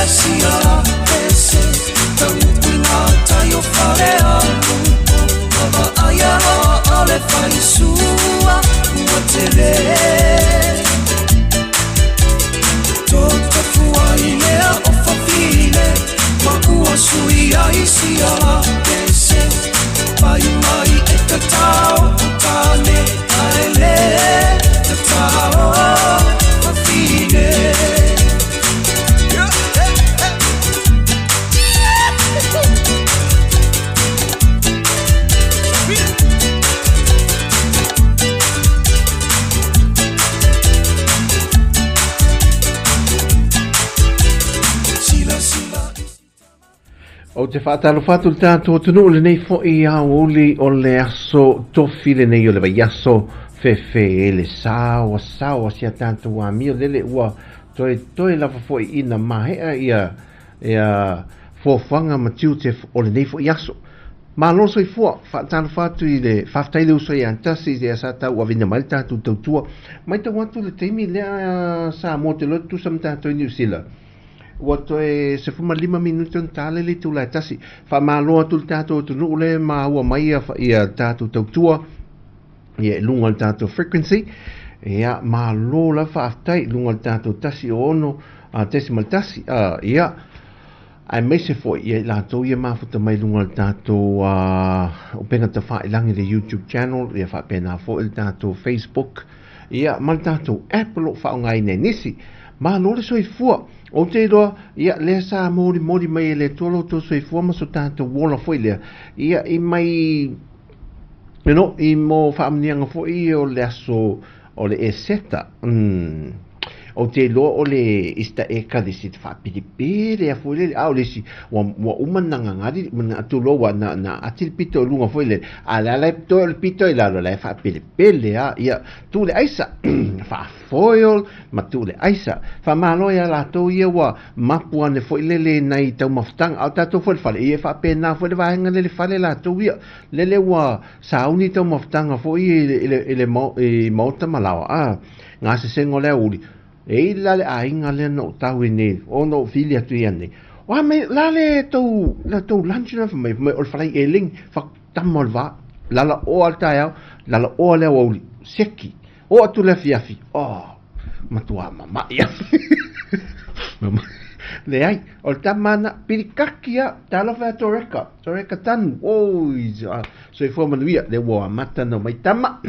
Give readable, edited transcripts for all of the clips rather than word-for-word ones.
sia ese tanguina tayo fare algo baba aya ale fai sua watele toto fuaile o fafile makua sui ai sia ese pai mai etatao tane aele tatao fafile. O te whaatalo whatu le tātou tunu le nei fo I a uli o le aso tofi le nei o le vai aso fefe e le sao si a tātou a mio lele ua toi lava fo I ina mahea ia fōwhanga matiu te o le nei fo I aso. Ma loso I fua, whaatalo whatu I le whaftai le uso I antasi te asata ua vina mai tātou tautua. Mai tau watu le teimi lea sa mo te lotu sam tātou New Zealand. Ua toe se fuma 5 minuto on tale le tula tasi fa maloa tul tato tu le ma ua mai ia tato tautua ia lunga tato frequency ia malo la fa aftai lunga tato tasi ono a decimal tasi ia ai me se foi ia la to ia mafuta mai lunga tato o penga ta fa ilangi le YouTube channel ia fa pena fo il tato Facebook ia mal tato Apple fa ngai ne nisi ma no le soi fua o te roa ia le sa mori mai le tolo to soi fua ma so tanto wola foi le ia I mai I mo fa amnianga foi o le aso o le eseta o te loa o le ista eka le sit fa pili a foi le au le si wa umananga ngari mana atu loa na atil pito lunga foi le ala le to el pito I la le fa pili ia tu le aisa fa foil ma tu le aisa fa malo ia la to ia wa mapua ne foi le nai tau maftang au tato foi fa ia fa pena foi le vaenga le fa le la to ia le wa sauni tau maftanga foi ele mauta malawa nga se sengo le uli e la le ainga le no tau ne o no filia tu ia ne wa me la le to lunch na me o fai eling fa tamol va la o alta ya la o le o seki o tu le fiafi matua mama ia mama le ai o tamana pirikakia talo fa toreka tan so fo manuia le wo mata no mai tama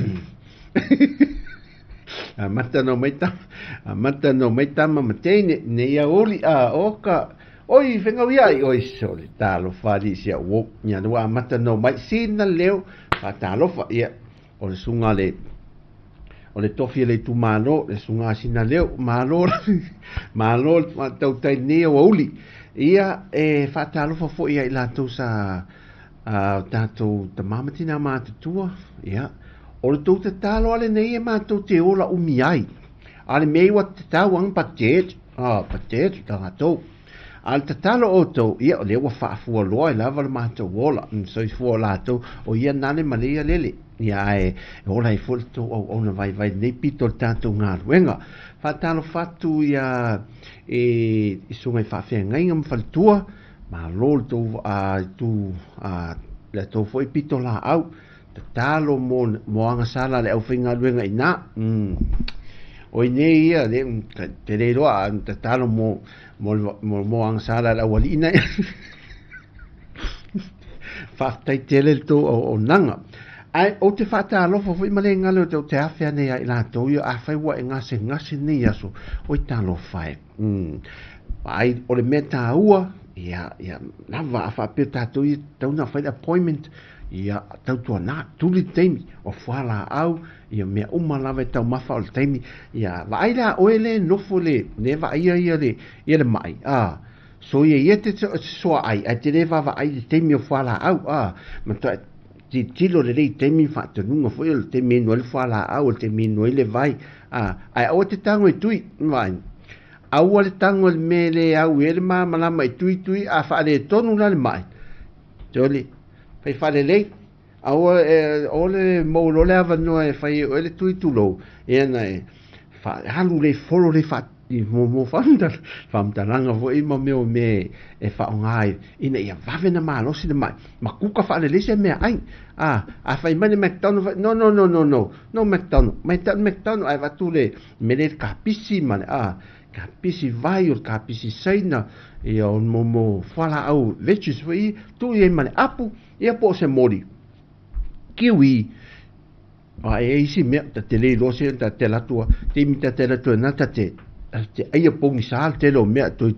mata no mai tama matene ne ia oli oka oi venga via oi soli talo fa di sia wo nya no mata no mai sina leo fa talo fa ia o le sunga le o le tofi le tu malo le sunga sina leo malo ma tau tai ne o oli ia fa talo fa fo ia la tu sa tato tamamatina ma tua ia o le tau te talo ale nei ma tau te ola umi ai ale mei wa te tau ang patet tanga tau al te talo o tau ia o le wa whaafua loa I lava le mātou ola so I fua lātou o ia nane malea lele ia ola I fulto o ona vai nei pito le tātou ngā ruenga whatalo whatu ia I sungai whawhia ngai ngam whalitua ma lol tau le tau foi pito la au te talo mo anga sala le au whinga ruenga ina o nei ia te reiroa te talo mo anga sala le awali ina whaftai tele to o nanga ai o te whatalo fo male ngalo te awhia nei ai la to ia awhai wa ngase nei aso o I talo whai ai o le meta ua ia lava a whapio tātou I tauna whai appointment ia tau tua nā tuli teimi o whala au ia mea lava tau mafa o le teimi ia vai la oele nofo le va ia le mai so ia te soa ai te leva va ai le teimi o whala au ma to tilo le rei teimi whatanunga foi o le teimi no le whala au le teimi no le vai ai o te tango I tui vai au le tango le mele au ele malama I tui a whaale tonu la le mai joli fai fale lei ole mo lo le ava no e fai ele tui tulo e na fa halu le folo le fa i mo famtalanga fo i mo me e whaongai ina ia wawena malosi na mai ma kuka whaale lese mea ai a whai mani McDonald no McDonald ai watule me le ka pisi mani ka pisi vai o ka pisi saina ia o mo whala au veggies fo i tu i mani apu ia po se mori kiwi e isi mea ta te le lose ta te latua te mi ta te latua na ta te ai pongi sal te lo mea toi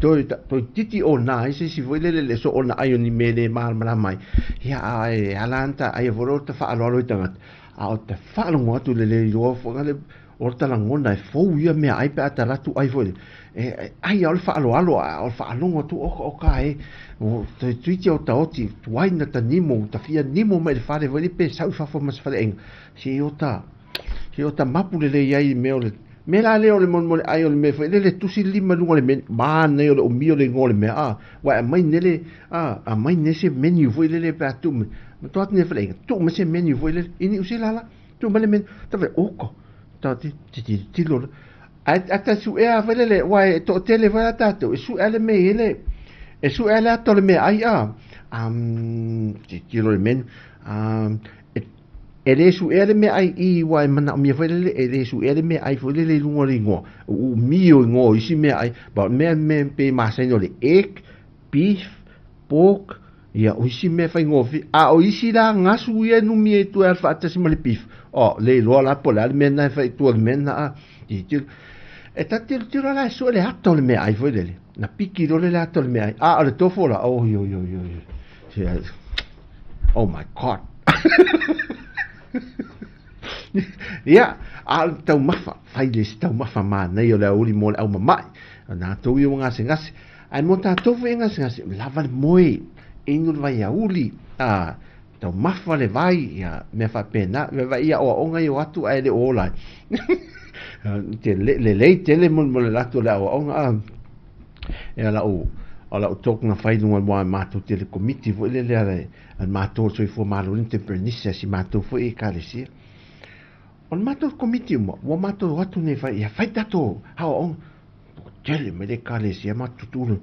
titi o na isi si voi le so o na ai ni me le mal mai ia ai alanta ai voro ta fa alo tanga a te fa lo mo tu le lo fo ngale o ta la ngona e fo ia mea ai pa ta la tu ai voi ai al fa alo fa alo tu o kai o te titi o ta oti tuai na ta nimo ta fia nimo me fa le voi pe sa fa mas fa eng si o ta mapu le ai me la leo le mon ai o le me fa le tu si lima lunga le men ma ne o mio le ngole me wa mai nele mai nese menu voi le pa tu me to ne fa tu me se menu voi le ini usi la tu me le men ta ve oko ta ti lo ata su e a le wa to tele va ta to su ele me ele e su ele to le me ai ti lo le men e le su ere me ai i wai mana mi fele e le su ere me ai fele le lungo ringo u mio ngo isi me ai ba me pe ma se no le egg beef pork ia o isi me fai ngo fi o isi la ngasu ia nu mi tu al fa tasi le beef le lo la pola me na fai tu me na i ti e ta ti la su le atto le me ai fele na piki lo le atto le me ai le tofu la yo oh my god ia al tau mafa fai le tau mafa ma nei o le uli mo au mamai na tu i ngase ai mo ta tu ve ngase lava le moi inul vai a uli tau mafa le vai ia me fa pena me vai ia o onga i atu ai le ola te le tele mo le latu le o onga e la o tok na fai lunga mo ma tu te le committee vo le al ma to so i fo ma lo inte pernissa si ma to fo e kalesi on mato committee mo mato watu ne fai ya fai dato ha on tele me de kale si ma tutulu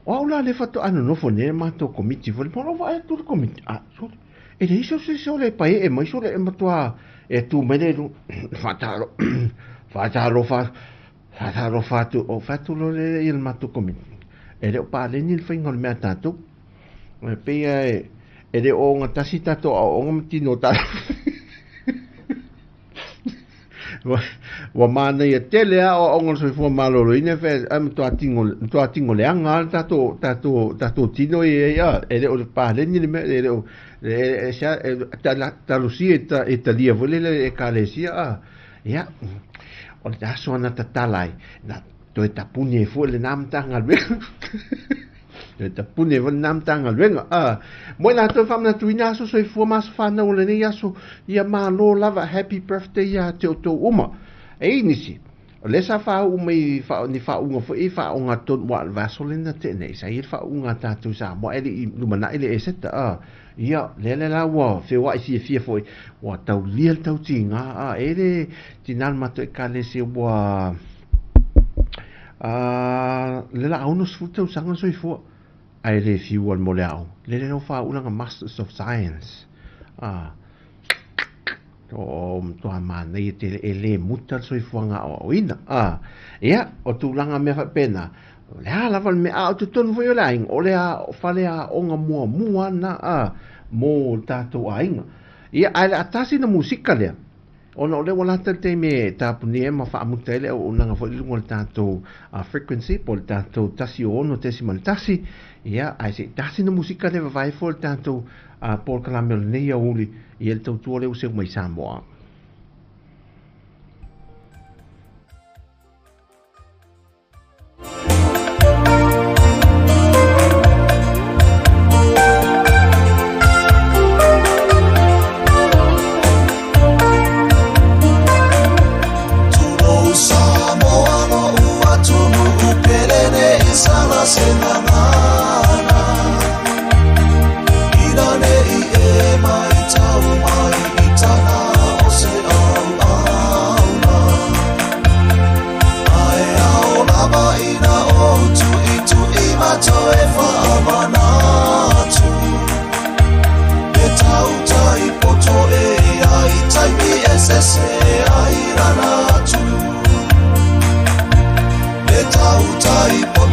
o la le fatto no fo ne mato committee fo mo va tu committee so e le iso se so le pai e mo so le mo tua e tu me de fatalo tu o fatto lo le il mato committee e le pa le ni fai ngol me tato e pe e le o ngatasi tato o ngam ta wa mana ia tele o ngol so fo malo ine fe am to atingo le anga tato tino ia ele o pa le ni me ele o sa ta lucia eta dia vole le kalesia ia o ta so na tatalai na to eta puni fo le nam tanga le ta pune van nam tanga lenga mo na to fam na tuina so fo mas fa na ole ni aso ia ma lo lava happy birthday ya to uma e nisi le sa fa ni fa unga fo e fa unga tot wa vasolina te nei sa ir fa unga ta tu sa mo ele lu mana ele e seta ia le la wa fe wa si fi fo wa tau liel tau tinga ele tinal ma to ka le se wa le la uno sfuta usanga so fo ai le fiu al moleau le no fa una masters of science to amana i te ele muta so fuanga o ina ia o tu langa me fa pena le ala val me a tu ton foi laing o le a fale a onga mua na mo tato ainga ia ai atasi na musika le ono le wala te me tapuni e ma fa mutele o nanga foi lungo tato frequency por tato tasi ono decimal tasi ia ai se tasi na musika le vai for tato por calamel nei uli e el tau le useu mai samoa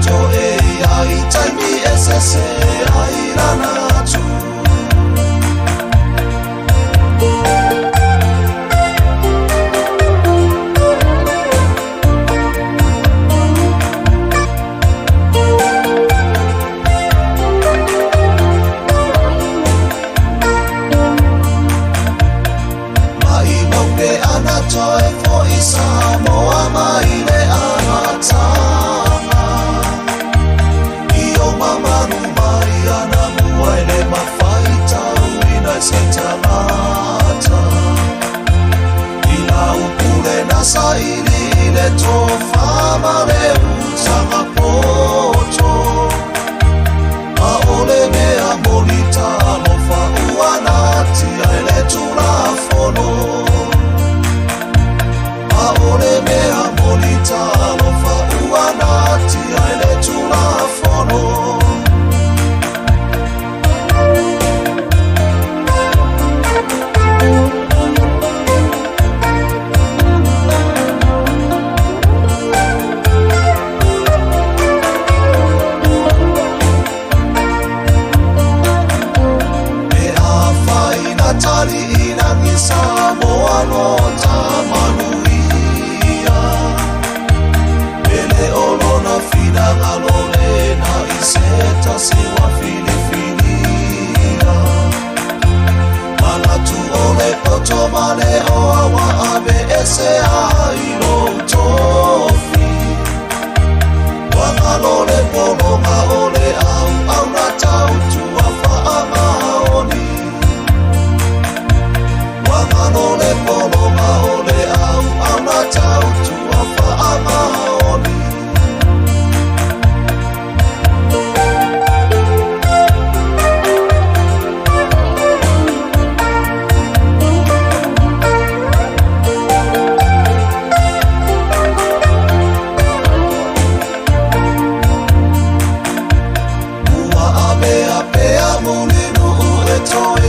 to e ai taimi e se ai rana tu Samoa mai le anatanga Io mamaru mai ana muai le mawhaita Uina se tamata Ina upule nasa ili le tofama le utanga poto A ole mea molita alofa uanati ai le tulafono Aole mea molita alofa uanati ai le tulafono E a whaina tari ina ki Samoa no tamanu Olona fina galone na iseta sewa filifinia Mana tu ole poto male o awa abe ese ailo tofi Wangalole polo ma ole au na tau tu afa amaoni Wangalole polo ma ole au na tau tu afa amaoni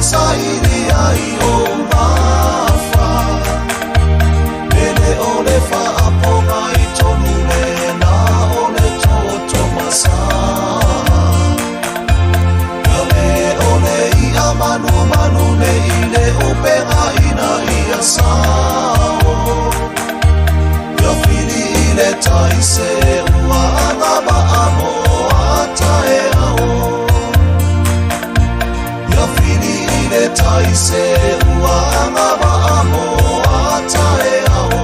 Sairi ai o mafa Pele ole fa aponga I tonu le na ole toto masa Yale ole I amanu manu le I le upenga ina I asao Yafili I le taise ua angaba amo atae ao Yafili taise ua angaba amo atae ao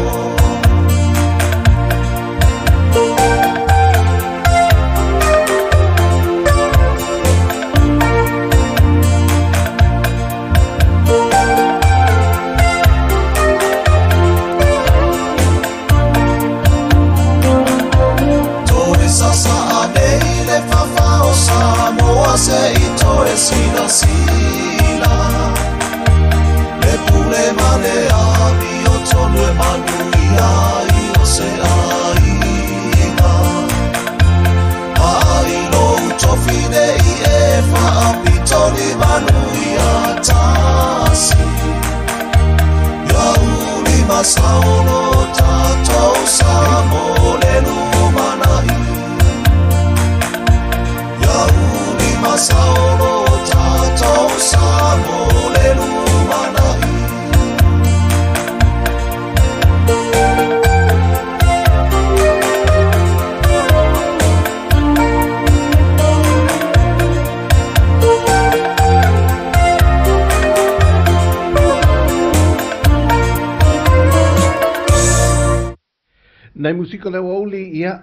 Toe sasa anei le whawhao Samoa se I toe sina sila Le pule male ami o tonu e manu I ai o se ainga Ai lo utofine I e whaapitoni manu I atasi Ia uli masaolo tatou samo le lumanai Ia uli masaolo tatou samo le lumanai Nei musika le oli ia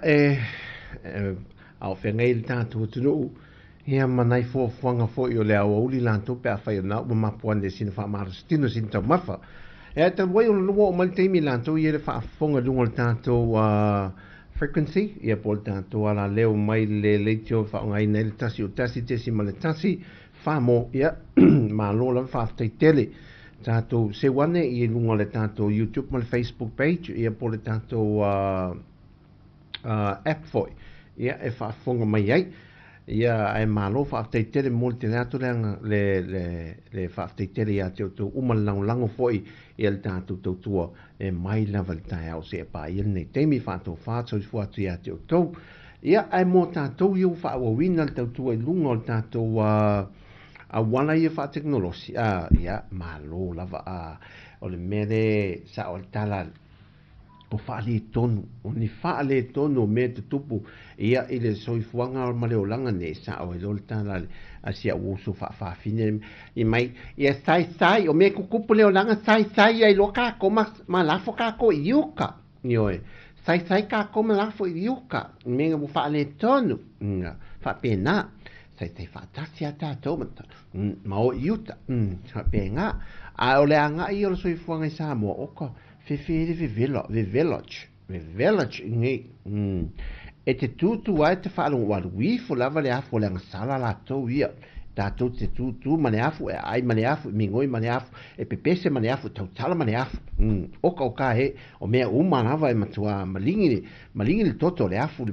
au whengai le tātou tunu ia manai fōwhanga fo I o le au oli lantou pe a whai o nau ma mapuan le sina whaamara stino sina tau mafa e ta wai o lua o malteimi lantou ia le whaafonga lunga le tātou frequency ia po le tātou ala leo mai le leitio whaongai nei le tasi o tasi tesi ma le tasi whamo ia ma lola whaaftei tele tātou se wane I lunga le tātou YouTube ma le Facebook page ia po le tātou app foi ia e whaafonga mai ai ia e malo whaaftei tele mo te leato le whaaftei tele ia te o umalango foi ia le tātou tautua e mai lava le tae au se e pā ia nei teimi whaatou whātou i fuatu ia te o tau ia ai mo tātou iu whaawawina le tautua i lunga o le tātou a wana ia wha teknolosi ia malo lava o le mere sa o le tala o whaale tonu o ni whaale tonu o me te tupu ia i le soifuanga o male o langa ne sa o le tala a sia usu whaafine i mai ia sai o me kukupu le o langa sai ai loka ko ma lafo ka ko iuka nioe sai ka ko ma lafo iuka me ngu whaale tonu whaapena sai whaatasi a tātou ma o iuta whaapena a o le anga i o le soifuanga i Samoa oka fe village ngai e te tutu ai te whaalong warui fo lava le afu le angasala la tau ia tātou te tutu mane afu e ai mane afu mingoi mane afu e pepese mane afu tautala mane afu oka he o mea umanava e matua malingi le toto le afu le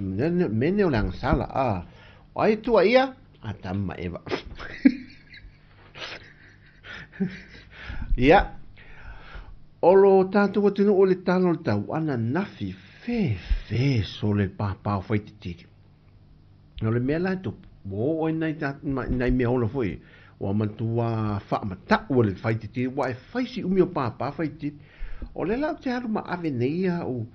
mene o le angasala o ai tua ia a tamma eva ia Olo tātou atinu o le talo le tau ana nafi fe so le pāpāo whaititiri. No le mea lai tupu, o nei mea ola foi, o amantua whaamata o le whaititiri, wa e whaisi umi o pāpā whaititiri. O le lau te haru ma ave neia o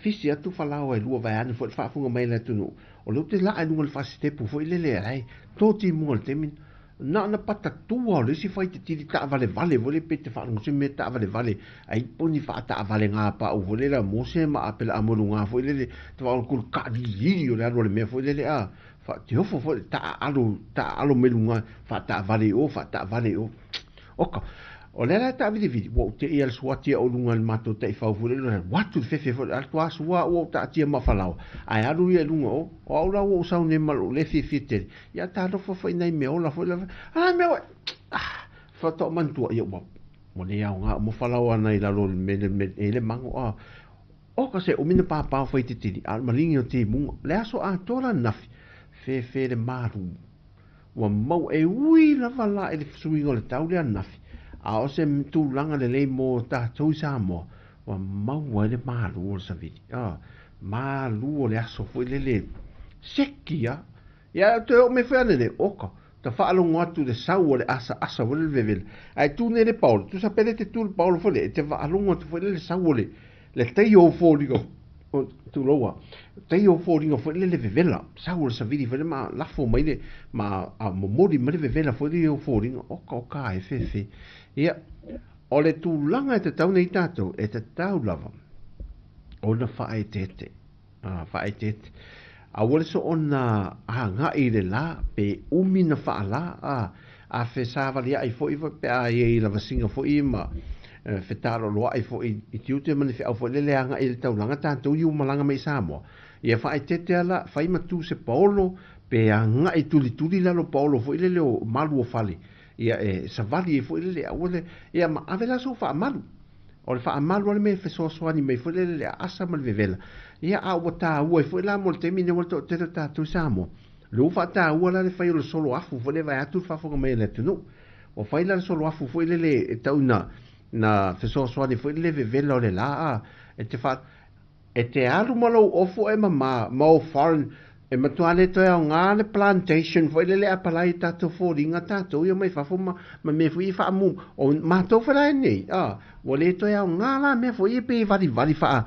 fisi atu whalao e lua vai ane foi whaafunga mai le tunu. O leu te la anunga le whasitepu foi le rai, tōti mua le temin. Na pata tua le si fai te tiri ta vale vole pe te fa nguse me ta vale ai poni fa ta vale nga pa o vole la mose ma apela amolu nga fo le te va kul ka di o le me fo le fa te fo ta alo melunga fa ta vale o oka o le la ta vidi wo te ia swati o lunga mato te fa vole le watu fe fo al tua sua o ta tia ma falao ai alu ia lunga o la o sa ne malo le te ya ta do fo nei me o la fo me fa to man tua ia mo le ia nga mo falao ana i la lo me le mango o ka se o mina pa fo te tiri al malingi o te munga le aso a tola nafi fe le maru wa mau e ui la vala e le suingo le tau le nafi a o se tūlanga le mo tātou Samoa wa mau le malu o sa vidi malu o le aso foi le sekia ia te o me whane le oka ta whaalongo atu le sau o le asa o le vevele ai tu ne le paulo tu sa pere te tu le paulo fole te whaalongo atu foi le sau o le teio fōringo tu loa teio fōringo foi le vevela sau o le sa vidi foi ma lafo mai le ma a momori ma le vevela foi le fōringo oka e fe ia o le tūlanga e te tau nei tātou e te tau lava o na whaetete a wale so o na hanga i le la pe umi na whaala a fe sāwali ai fo i pe a i lava singa fo i ma fe taro loa ai fo i tiute mani fe au fo le leanga i le taulanga tātou i umalanga mai Samoa ia whaetete ala whai matu se paolo pe a nga i tuli lalo paolo fo i le leo malu o fali ia savali e foi le awole ia ma avela so fa malu o le fa malu le me fe so ni me foi le asa mal vevela ia a wata o foi la mo te mine volto te tu Samoa lo fa ta o la le fa lo solo afu foi le vai atu fa fo me le tunu o fa la solo afu foi le tauna na fe so ni foi le vevela o le la e te fa e te alu malo o fo e ma foreign e matuale to e ngā le plantation foi le apalai tato fo ringa tato ia mai fafo ma me fui fa mu o ma to fa nei o le to e ngā la me foi pe vali fa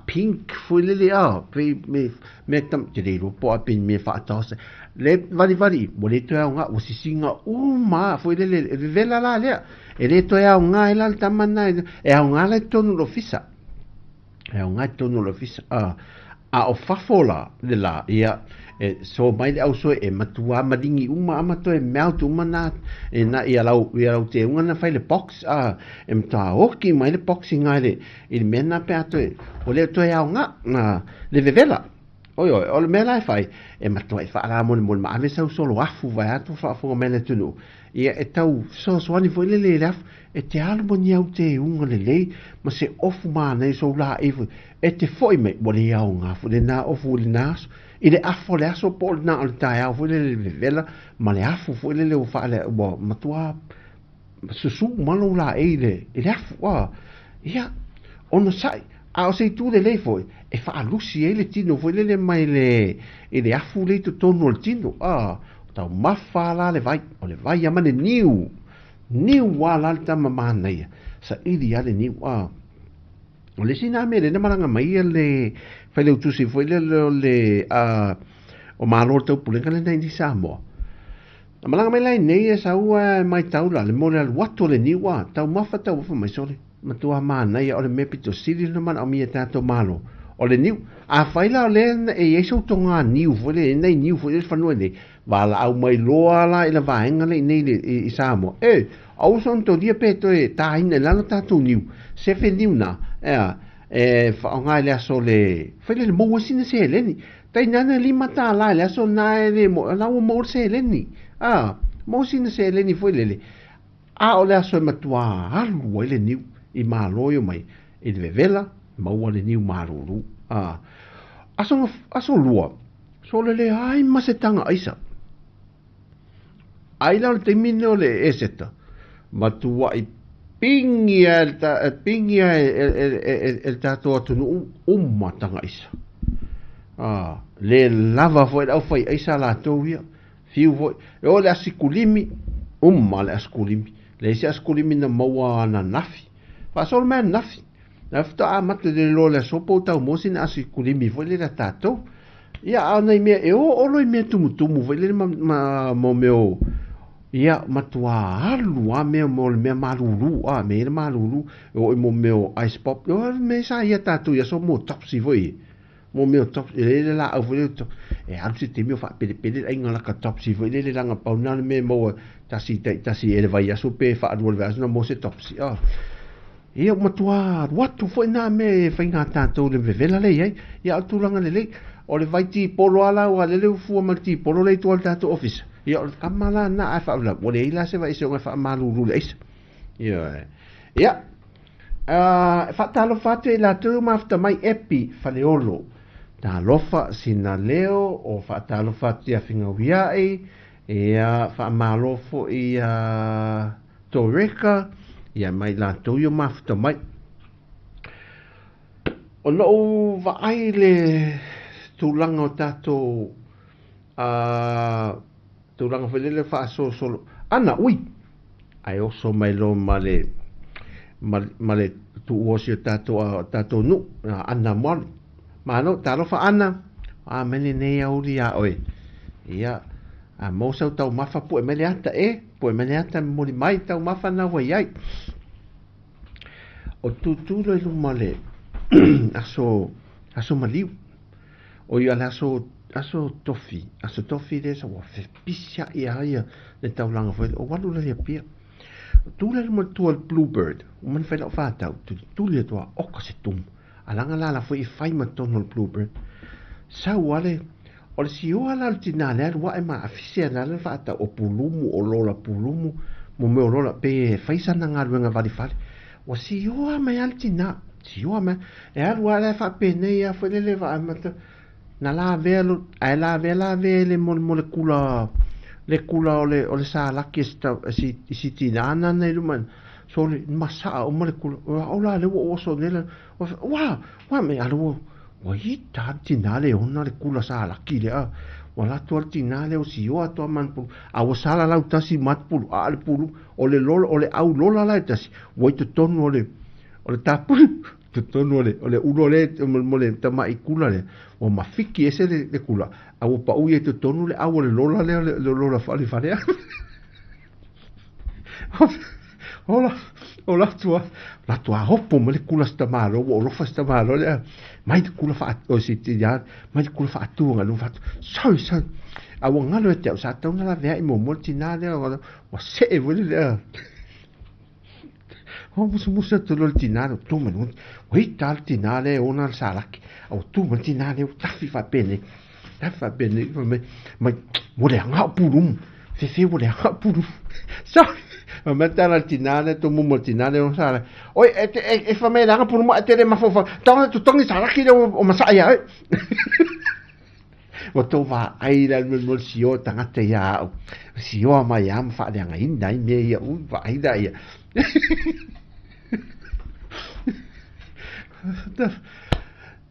pink foi le pe me tam te le po a pin me fa tos le vali o le to e ngā o sisinga ma foi le vela la le e le to e ngā e la tamana e ngā le tonu lo fisa a o fafola le la ia so mai le au so e matua maringi uma amato e mautu mana e na ia lau te unga na fai le box e mta oki mai le boxing ai le il mena pe ato o le to ia nga na le vevela o le mena fai e matua e fa la mon ma ave sau solo afu vai ato fa fo mena tunu ia e tau so ani foi le raf e te albo ni au te unga le ma se ofu mana so la e te foi me mo le au nga fu le na ofu le nas i le afo le aso po na al tai au fu le vela ma le afu fu le o fa le bo matua susu malo la e le afu ia ono sai a o se tu le foi e fa alusi e le tino foi le mai le afu le to tonu le tino tau mafa la le vai o le vai amane niu wala le tama mana ia sa ili ale niu o le sina me le maranga mai le fai le utusi foi le o malo tau pulenga le nei di Samoa na malanga mai lai nei e sa ua mai taula le mole al watu le niu tau mafa tau ufa mai sole matua mana ia o le mepito sili no mana o mia tato malo o le niu a faila o le e eso tonga niu foi le nei niu foi le fanua nei wala au mai loa la ila vaenga le nei i Samoa au son to dia peto e ta ina la tato niu se fe niu na fa nga le aso le foi le mo sine se le ni tai nana lima ta la le aso na le mo la mo se le ni mo sine se le ni foi le o le aso matua alu le niu i maloio mai i le vela maua le niu maruru aso lua so le ai masetanga aisa ai la te mino le eseta matua i pingia el tato atu tanga isa le lava foi au fai isa la toia fiu foi o le asikulimi le asikulimi le se asikulimi na maua na nafi fa sol man nafi after amate de lo le sopo tau mosin asikulimi foi le tato ia ana me o lo me tumu foi le mo meu ia matua alu me mo me malulu me malulu o mo meu ice pop o me sa ia tatu ia so mo topsi foi mo meu top le la o foi alu se te me fa pele ai ngala ka topsi foi le langa pauna me mo tasi ele vai aso pe fa do verso no mo se topsi ia matua watu foi na me fa nga tatu le vela le ia tu langa le o le vai ti polo ala o le fu ma ti polo le tu tatu office ia o kamala na fa la o le ila se vai se o fa malulu le ia fa talo fate la tu mafta mai epi fa le olo ta lofa sina leo o fa talo fate a finga wiai ia fa malofo ia toreka ia mai la tu yo mafta mai o no va ai le tulanga o tato tulanga felele fa solo ana ui ai oso mai lo male tu osio tato nu ana mole mano talo fa ana mele nei auri oi ia mo sa tau mafa pu mele ata pu mele ata moli mai tau mafa na wai ai o tu lo male aso maliu o ia aso tofi de so fe pisia ia le taulanga foi o walu le pia tu le mo tu al bluebird o man fa fa tu le to o ka se tum alanga la foi fai ma tono al bluebird sa wale o le si o ala tinale wa ma afisia na le fa o pulumu o lola pulumu mo me o lola pe fai sana nga luenga vali fali o si o ma altina si o ma e alwa le fa pe ne ia foi le va ma na la velo ai la vele molekula o le sa la kista si tinana nei luman so le masa o molekula o la le o so nela wa me alu o hita tinale ona le kula sa la kile wala to tinale o si o to man pu a o sala la utasi mat pu al pu o le lol o le au lola la tasi o to ton o le tapu tono le ulo le mole tama ikula le o mafiki ese le kula a o pa uye tono le au le lola le lola fali fare la tua hopo mole kula sta malo o lo fa sta malo le mai kula fa o si ti ya mai kula fa tu ngalu fa so a o ngalo te sa tona la vea mo multinale o se e vole musa tolo tinare tu men wei tal tinare ona salaki au tu men tinare tafi fa bene ma mole nga purum fe mole nga purum sa ma tala tinare to mo tinare on sala oi e fa me nga purum atere ma fa tong tu tong salaki o masaya o to va ai la mo sio tanga te ya sio ma yam fa de nga inda me ya u va ai da ya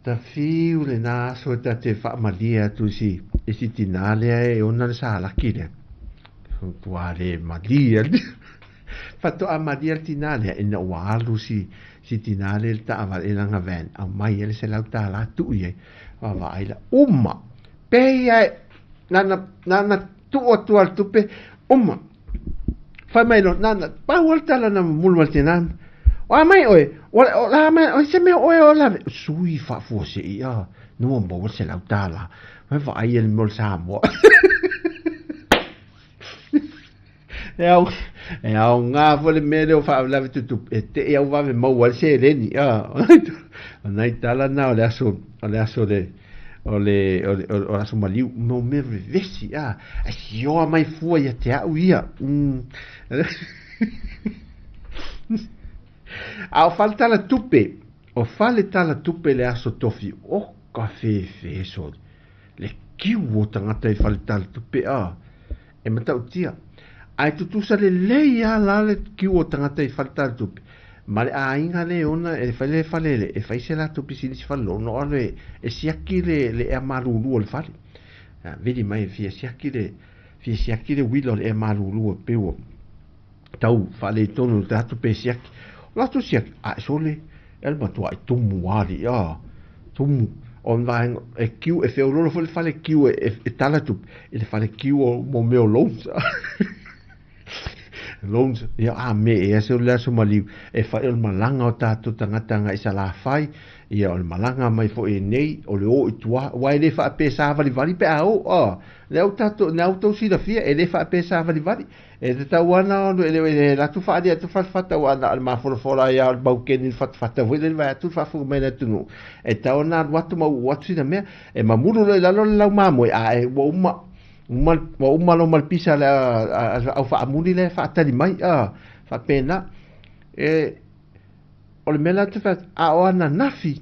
ta fiu le na so ta te fa malia tu si tinale e ona le sa la kile tuare malia fatto a malia tinale e no walu si tinale ta ava e langa ven a mai ele se lauta la tu ye va ai la pe nana tu o al tupe fa mai no nana pa volta la na mulmaltinan o mai oi o la mai o se me oi o la sui fa forse ia no mo se lauta la va ai el mol samo e au ngā whale mere o whaavlawe tutu te e au wawe mau wale se reni nai tala na o le aso o aso maliu mo me vesi a si oa mai fua ia te au ia a o whale tala tupe le aso tofi o ka fe so le kiu o tangata i whale tala tupe e matau tia ai tutusa le leia la le ki o tangata i falta tupi ma le ainga le ona e fale e fai se la tupi si fallo no ale e siaki le e marulu le fale vedi mai fia siaki le wilo le e marulu pe o tau fale tonu tatu pe siaki la tu siaki a sole el matua i tumu ali tumu on vai e kiu e feolo fale kiu e tala tupi e fale kiu o mo meo lonza Loans ia me e se le so mali e fa el malanga o tatu tangata i sala fai ia o malanga mai fo e nei o le o tua wai le fa pe sa vali pe au le o tatu na auto si da fia e le fa pe sa vali e te tawana no ele la tu fa dia tu fa wana al ma fo ia al bauken il fa wele va tu fa fu mena tu no e tawana watu ma watu da me e mamulu le la ma mo e wo uma lo malpisa la au fa amuli le fa tali mai fa pena e o le mela te fa a ona nafi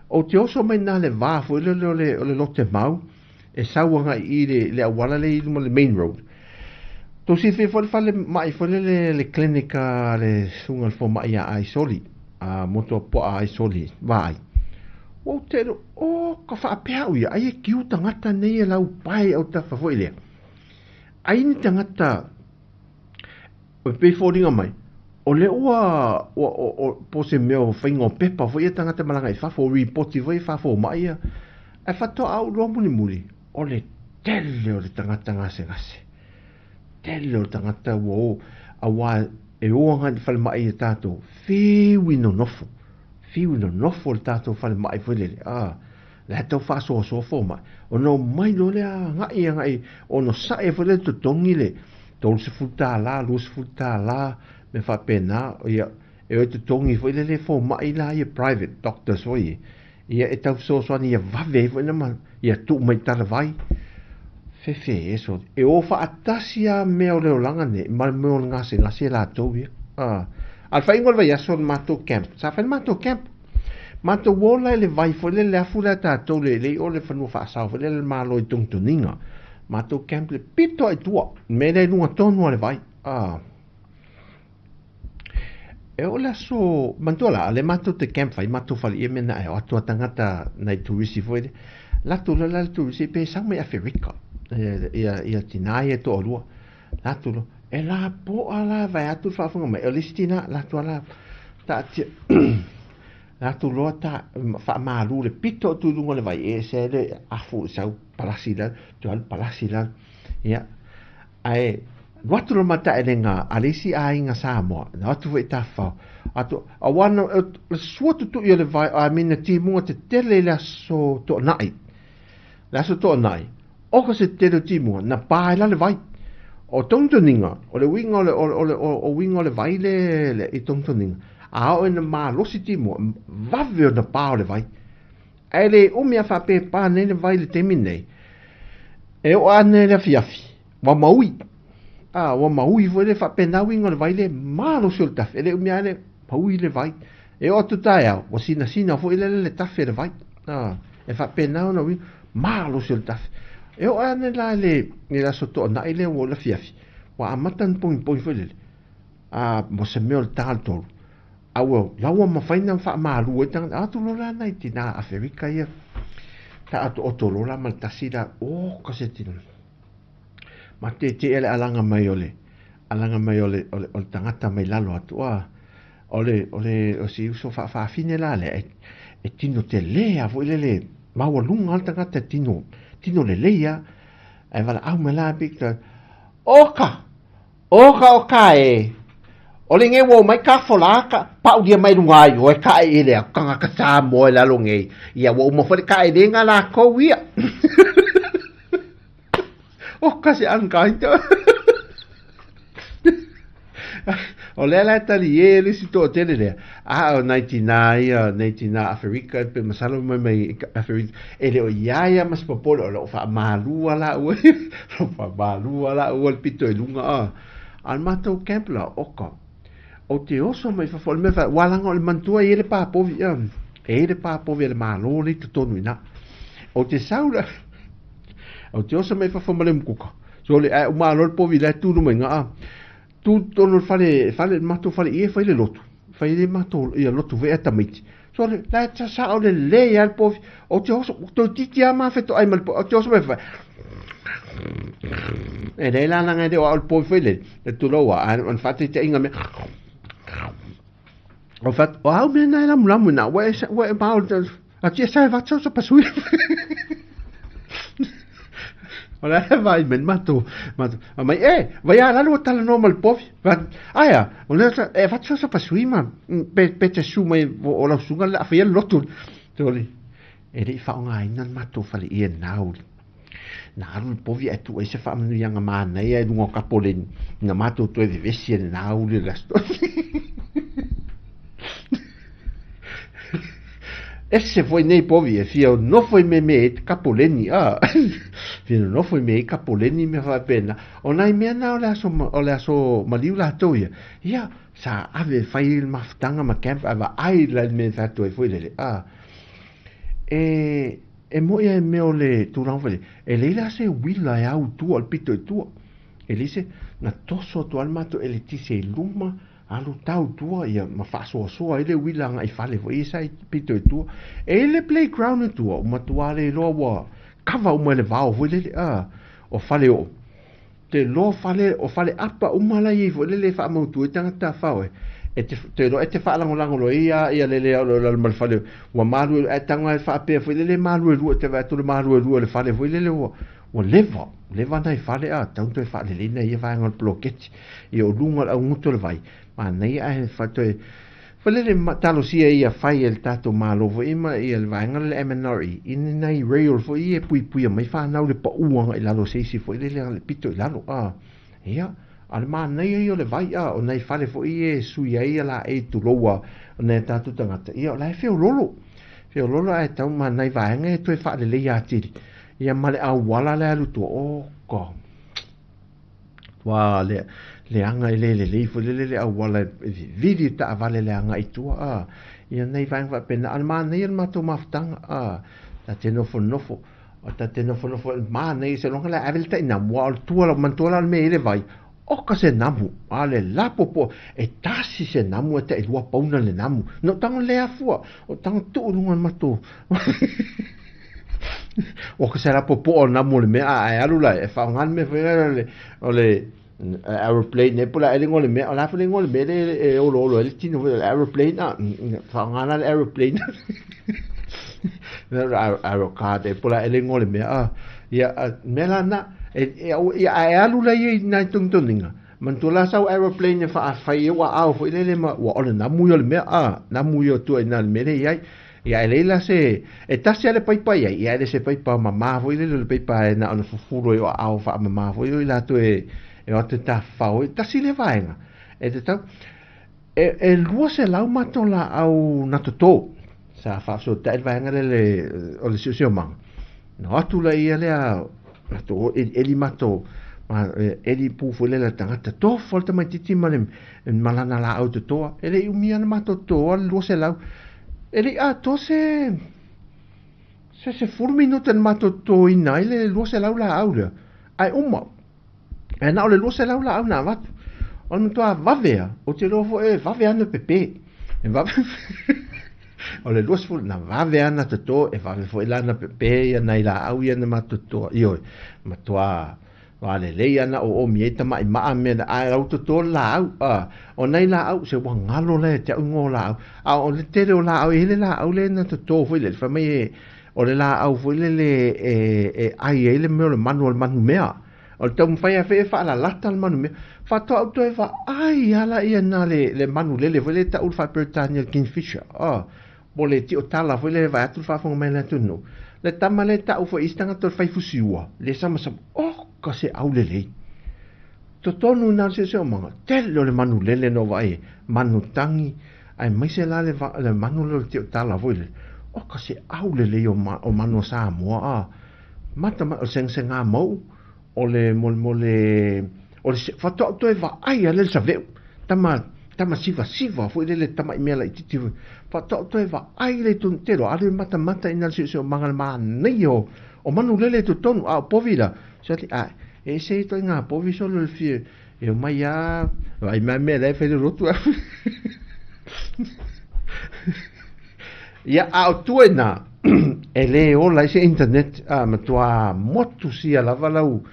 o te oso mai na le va fo le lote mau e sauanga i le awala le le main road to si fe fa le mai fo le clinica le sunga fo mai ai soli a moto po ai soli vai o te ka fa pau ia ai ki u tangata nei e lau pai au ta fa foi le ai ni tangata o pe fodinga mai o le o po se meo faingo pepa foi tangata malanga i fa fo report foi fa fo mai e fa to au lo muli o le tele o le tangata ngase tele o tangata wo awa e o nga fa mai tato fi wino nofo fiu no nofo tato fale mai fele la to fa so fo mai o no mai no le ngai o no sa e fele to tongile to se futa la me fa pena ia e to tongi fele le fo mai la ia private doctors foi ia e tau so ni va ve fo na ia tu mai tar vai fe eso e o fa atasia me o le langa ne mal me o ngase la to ia al fa ingol vai aso mato camp sa fa mato camp mato wola le vai fo le afula ta to le o le fanu fa sa fo le malo i tungtuninga mato camp le pito ai tua me le lunga tonu le vai e o la so mantola le mato te camp fai mato fa le mena e o to tangata nai turisi fo le la to la turisi pe sa me afrika ia tinai to lua la to e la po ala vai atu fa funga me listina la to la ta la tu lota fa malu le pito tu lungo le vai e se le afu sau palasila tu al palasila ia ai watu lo mata elenga alisi ainga samo na tu ve tafa atu awana suotu tu ile vai a mina timu te tele la so to nai o ko se tele timu na pa la le vai o tongtoninga o le winga o winga le vai le i tongtoninga a o na ma lositi mo va ve na pa le vai ele o mia fa pe pa ne le vai le temine e o ane le fiafi wa maui vo le fa pe na winga le vai le ma lo sulta ele o mia le maui le vai e o tu taia o sina fo le tafe le vai e fa pe na wi ma lo sulta e o ane la soto na ile o le fiafi wa amatan poi fo le mo se me o tal tolu Aua, laua mawhaina wha maalu e tanga, atu lola nei tina Afrika ia. Ta atu oto lola maltasi la, kasi tina. Ma te ele alanga mai ole tangata mai lalo atu o si uso fa fine la le, e tino te lea, vo le, maua lunga al tangata tino le lea, e wala au me la pika, oka e, ole nge wo mai ka folaka pa u dia mai runga yo e ka e le kanga ka sa mo la lo nge ia wo mo fo ka e denga la ko wi o ka se an ka ito ole la tali e le si to tele le a 99 Afrika pe masalo mai Afrika ele o ia mas popolo lo fa malu ala o fa malu ala o pito e lunga al mato kempla oka o te oso mai fa me fa walanga o le mantua e le papovi le papovi le malo le tonu ina o te saula o te oso mai fa male mkuka so le o malo le povi le tu no nga tu tonu fale mato fale e fa le lotu fa le mato e lotu ve atamiti so le la sa o le al povi o te oso to titia ma feto ai mal o te oso mai fa e le la nga de o al povi le tu lo wa an fate te inga me o fat o au me na lamu na we ba a ti sai va so pasui ola vai men mato ma vai ala lo tala normal povi va aya ola e va so pasui ma pe te su mai o la sunga la fa lotu toli e ri fa nga ina mato fa li na ru povi e tu e se fa manu yanga mana e dungo kapolen na mato tu e vesi na la sto esse foi nei povi e fio no foi me capoleni fio no foi me capoleni me fa pena ona me na ola so maliu la toia ia sa ave fai il maftanga ma camp ava ai la me fa to foi le e mo ia me ole tu ran fele e le la se willa e au tu al pito e tu e lise na toso tu al mato e le tise luma alu tau tua ia ma fa so ele wilanga I fale fo isa pito tu ele playground tu o matuale lo wa kava o mele va o le o fale o te lo fale o fale apa o mala I fo le fa mo tu tanga fa e te lo e te fa lango lo ia le o mal fale wa malu e tanga fa pe fo le malu lu te va tu le malu lu le fale fo le o leva nai fale tanto e fale le nei va ngol bloket e o lunga a nguto le vai ma nei ai fatto fale le talo sia ia fai il tato malo vo ima ia le vai ngol le MNRI in nei rail fo ia pui mai fa na le pa uanga la lo sei si fo le pito la lo ia al ma nei io le vai o nei fale fo ia su ia la e tu loa ne tato tangata ia la fe lolo ai tau ma nei vai nge tu fa le ia tiri ia male a wala le alu tu ko wa le anga le fo le a wala vidi ta vale le anga I tu ia nei vai va pena al ma nei ma tu maftang ta te no fo o ta te no fo ma nei se longa la avelta ina mo al tu la mantola al me le vai o ka se namu ale la popo e tasi se namu e te lua pauna le namu no tang le afua o tang tu lunga mato o que será popo o namu le me a alula e fa ngal me fe le aeroplane ne pula ele ngol me ala fa ngol me le o lo el tino le aeroplane fa ngal le aeroplane aerocard e pula ele ngol me ia melana e alula ye na tungtoninga mantula sa aeroplane fa wa au fo le ma o le namu yo le me namu yo tu ina me le ia ia leila se e tasi ale paipa ia ele se paipa mama foi le paipa na ona fufuro yo au fa mama foi la to e o te ta fa o tasi le vaenga e te tau e lua se lau matola au na toto sa fa so ta vaenga le o le sio mang no atu la ia le na to eli mato ma eli pu foi le tangata to folta mai titi malem malana la au to ele umia na mato to lua se lau ele to se furmino ten mato to ina ele lo se laula aula ai uma e na le lo se laula au na vat on to va vea o te lo fo va vea no pepe e va o le luas fu na va ve ana to e va fu la na pe ya na ila au ya na matoto io matua vale le ana o mieta mai ma me a auto to la au o nei la au se wa ngalo le te ngo la au o le te la au ile la au le na to fu le fa me o le la au fu le ai ele me le manual manu mea o te mfai a fa la lata al manu mea fa to auto e fa ai ala ia na le manu le fu le ta ul fa per Daniel Kingfisher bole ti o tala fu le va tu fa fo me la tu no le tamale ta u fo istanga to fai fusiua le sama ka se au lele. To tonu na se manga. Telo le manu lele no vai. Manu tangi. Ai mai se la le manu le te tala voile. O ka se au lele o manu sa moa. Mata o senga mau. O le mole. O le fato to e va ai ale sa veu. Tama siva foi le tama imela ititi. Fato to e va ai le tuntero. Ale mata ina se manga ma nei o manu lele to tonu a povila. Sati e se to nga po vi solo il fie e o mai a vai me le fe rotu ya autuena e le o la se internet ma tua motu sia la valau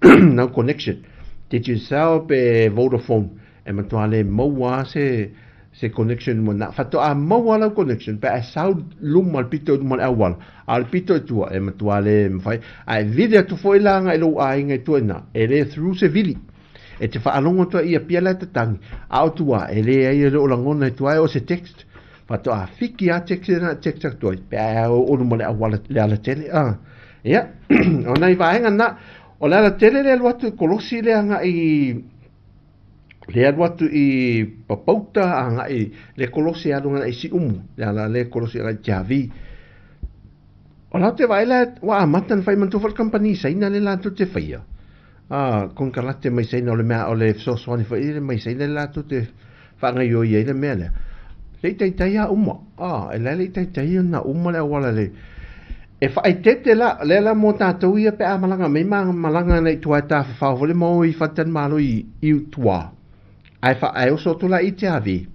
no connection did you sell pe Vodafone e ma tua le moa se connection mo na fatto a moa la connection pe a sound lum al pito mo awal al pito tua e matuale mfai a video tu foi la nga lo a inga tuena e le through se vili e te fa alongo to ia pia la tangi a tua e le ai lo langona tua o se text fatto a fiki a text na text to pe o mo le awal le ala tele ya ona i va na o la tele le lo tu kolosi le nga i le watu i papauta anga i le kolosi adunga i si le kolosi la javi o la te vaila wa matan fai mantu fal company sai na le la tu te faia con calate mai sai no le mea o le so swani fai le mai sai le la tu te fa nga yo ye le mea le tai ya e le tai na le wala le e fa ai tete la mo tātou ia pe a malanga mai malanga nei tua ta fa vole mo i fatan malo i tua ai fa ai so tu la i te avi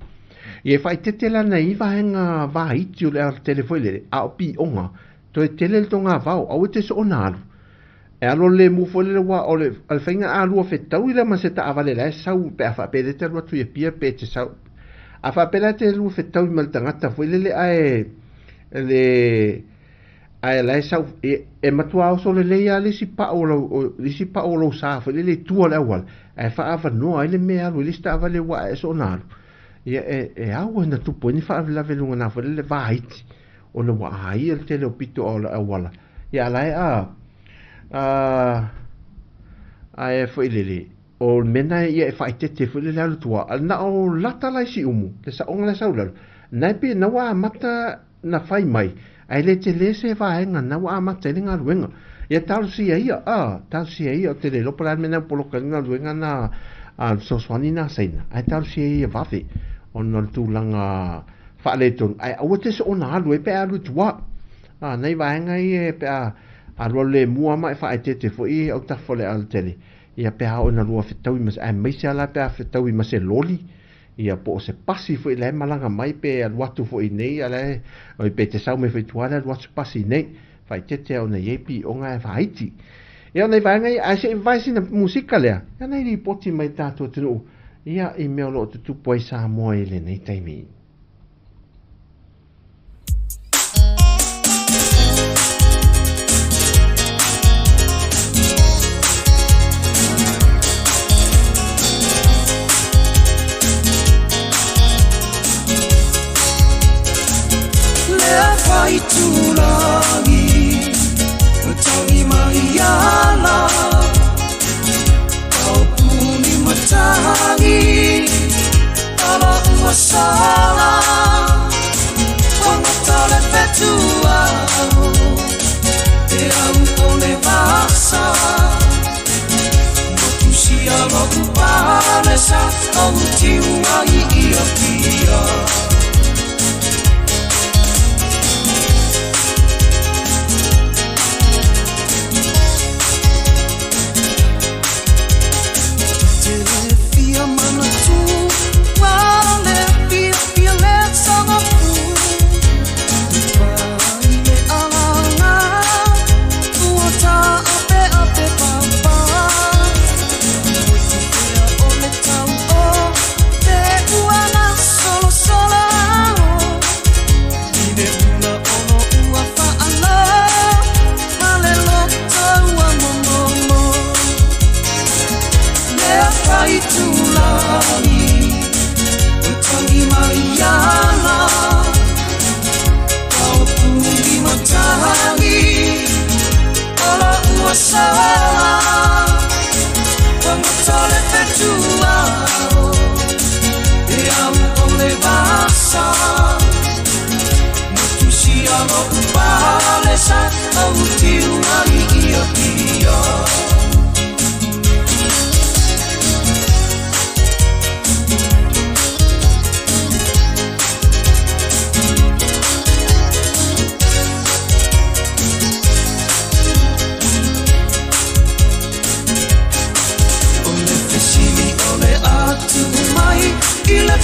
e fa tete la nei va nga va i tu le telefone a pi onga to e tele to nga va o te so na e alo le mu fo le wa o le al fenga a lu fe tau ile ma se ta avale la sa u pe fa pe te lo tu e pia pe te sa a fa pe la te lu fe tau mal tangata fo le ai la sa e matua so le ya le si pa o lo sa fo le tu le wal e fa ava no ai le me alu le sta vale wa so na e a na tu poni fa la velunga na fo le vai o le wa ai el te lo pito o la wala ya la ai fo le o mena ia fa te fo le la tua na o lata la si umu te sa onga sa ula na pe na wa mata na fai mai ai le te lese va nga na wa mata le nga luenga ia tal si ia te le lo para mena polo ka nga luenga na so swani na saina ai tal si ia va fe on no tu langa fa le ton ai o te so na lu pe alu tua nei va nga ia pe a lo le mua mai fa te fo i o ta fo le al tele ia pe a ona lu fe tau mas ai mai se ala pe fe tau mas se loli ia po se pasi fo le malanga mai pe al watu fo i nei ala o pe te sau me fe tua le watu pasi nei fai te ona yepi o nga fa iti ia nei va nga ai se vai sina musika le ia nei ri poti mai tato tu ia i me lo tu poi sa mo ele nei taimi Vai tulangi, tangi maiala, kau puni matangi, ala uasala, wangatale petua, te au ole vasa, motusia loku palesa, au tiuangi ia pia.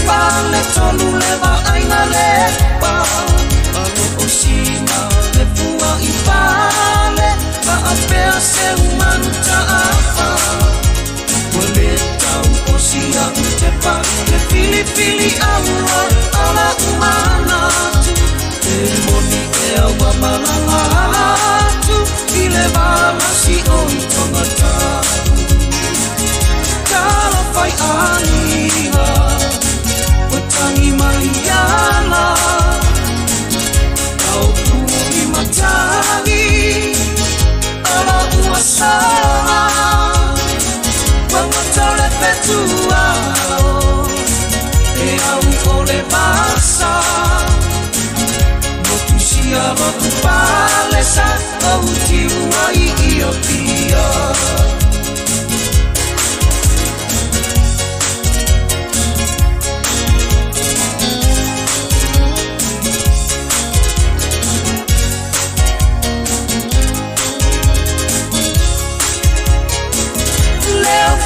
pale tolu le vaaina le pa pale o sina le fua I pale pa apea se umanu taafa wale tau o sia te pa le fili aua ala umana te moni e aua malanga tu I le vala si o I tongata kala fai aniha o tangi mai ala au kuri matangi ala uasala wangata petua e au ole basa motusia makupale sa au tiua I Iopia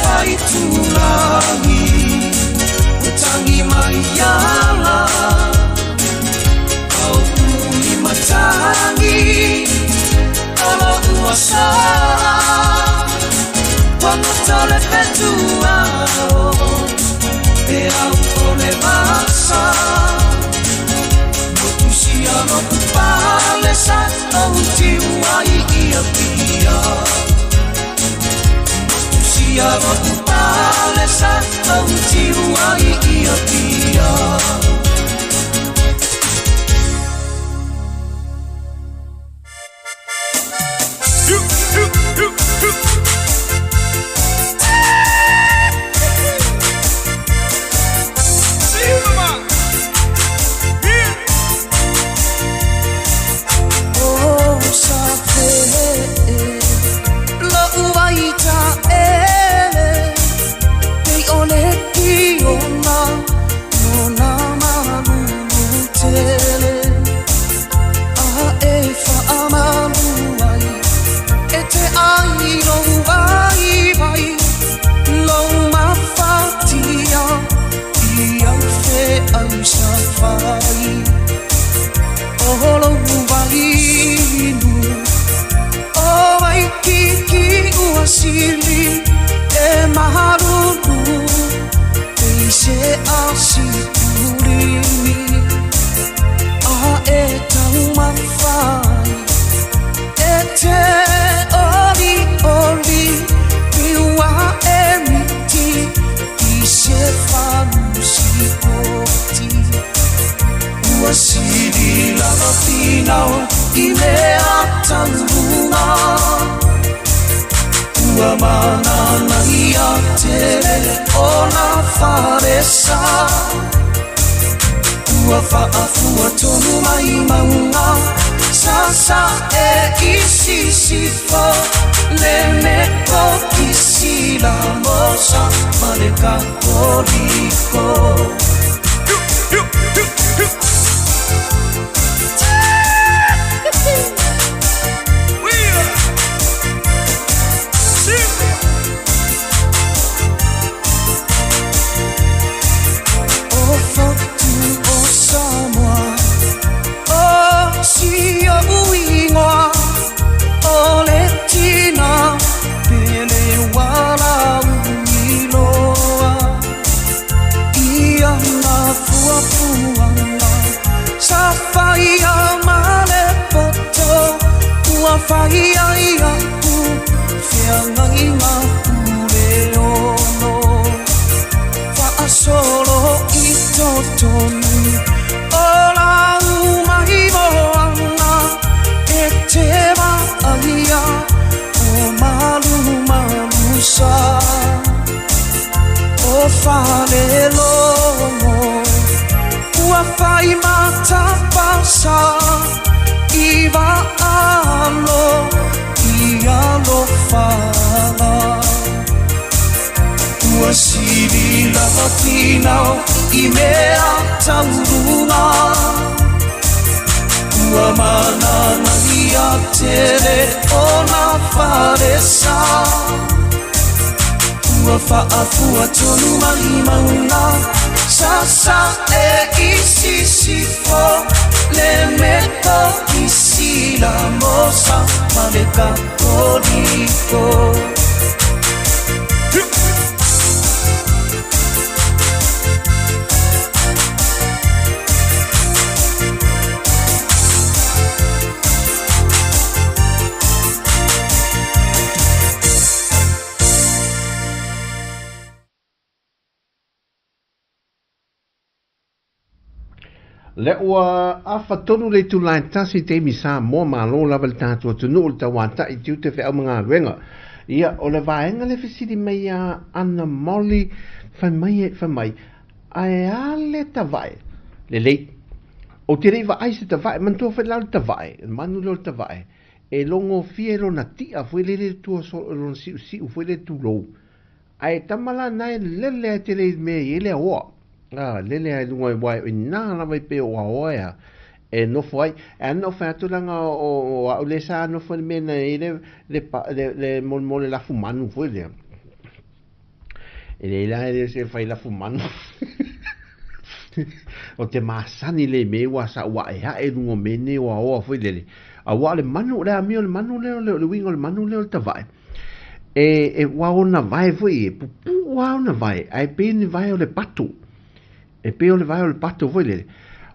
Fai tulangi utangi mayala au kuni matangi ala uasala wangotole petua e au ole masa motusia no kupale sa au tiua I Iopia Ia vakupale sa au tiua I Iopia Wasili la matina imea taurunga Uamana na iatere ona faresa Uafa'afua tonu mai mauna sasa e isi sifo le meto isi la mosa maleka kodiko. Le ua awhatonu le tulae tasi te misa mo malo lava le tātua tunu o le tawata I tiu te whea mga ruenga. Ia o le vaenga le whisiri mai a ana moli whamai. Ai a le tawai. Le lei. O te reiwa aise tawai. Mantua whelau le tawai. Manu le tawai. E longo fie rona tia. Fue le tua rona siu. Fue le tu lou. Ai tamala nai lele te le me ele oa. Lele ai lunga wai ina na vai pe o oa e no foi e no fa tu langa o le sa no foi mena le mon la fumanu foi le ele la se fai la fumanu o te masani le me wa sa wa e lunga mene o foi le a wa le manu le mi le manu le wingo le manu le ta vai e wa ona vai foi pu wa ona vai ai pe ni vai o le patu e pe o le vai o le pato foi le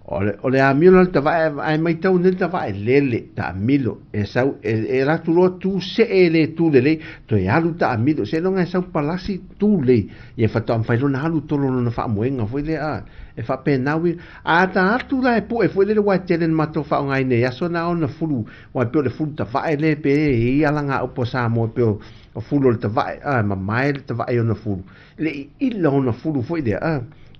o le amilo le tavai ai mai tau nel tavai lele ta amilo e sau e ratu lo tu se ele tu le to e alu ta amilo se longa sau palasi tu le e fa tam fai lona alu tolo na fa moenga foi le e fa pe nawi a ta atu la e pu e foi le wa tele mato fa ngai ne aso na ona fulu wa pe le fulu tavai le pe e alanga opo sa mo pe o fulu le tavai ma mai le tavai ona fulu le illa ona fulu foi le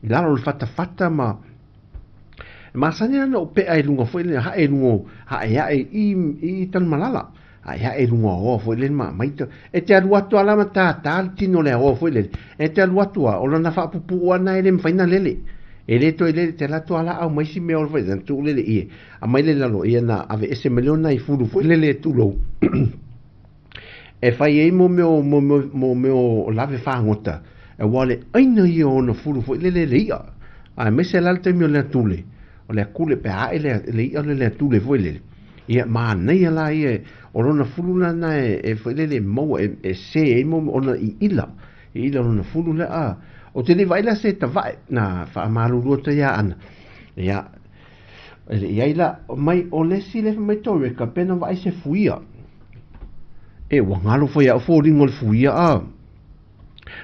Lalo le fata ma sanya no pe ai lunga foi le ha e lungo ha ya I tan malala ha ya e lungo o foi le ma mai e te alu atu ala mata tal tino le o foi le e te alu atu o lona fa pupu ona ele mfaina lele ele to ele te la to ala au mai si me o foi dan tu lele I a mai le lalo ia na ave ese miliona I fulu foi lele tu lo e fai e mo lave fa ngota e wale aina I o na furu fo le ia ai me se lalta mi o le tule o le kule pe a le ia le tule fo le ia ma nei ala ia o na furu na e fo le mo e se e mo ona I ila na furu le o te le vai la se ta vai na fa malu rota ia ana ia ia ila mai o le si le mai tore ka pena vai se fuia e wangalo fo ia fo ringol fuia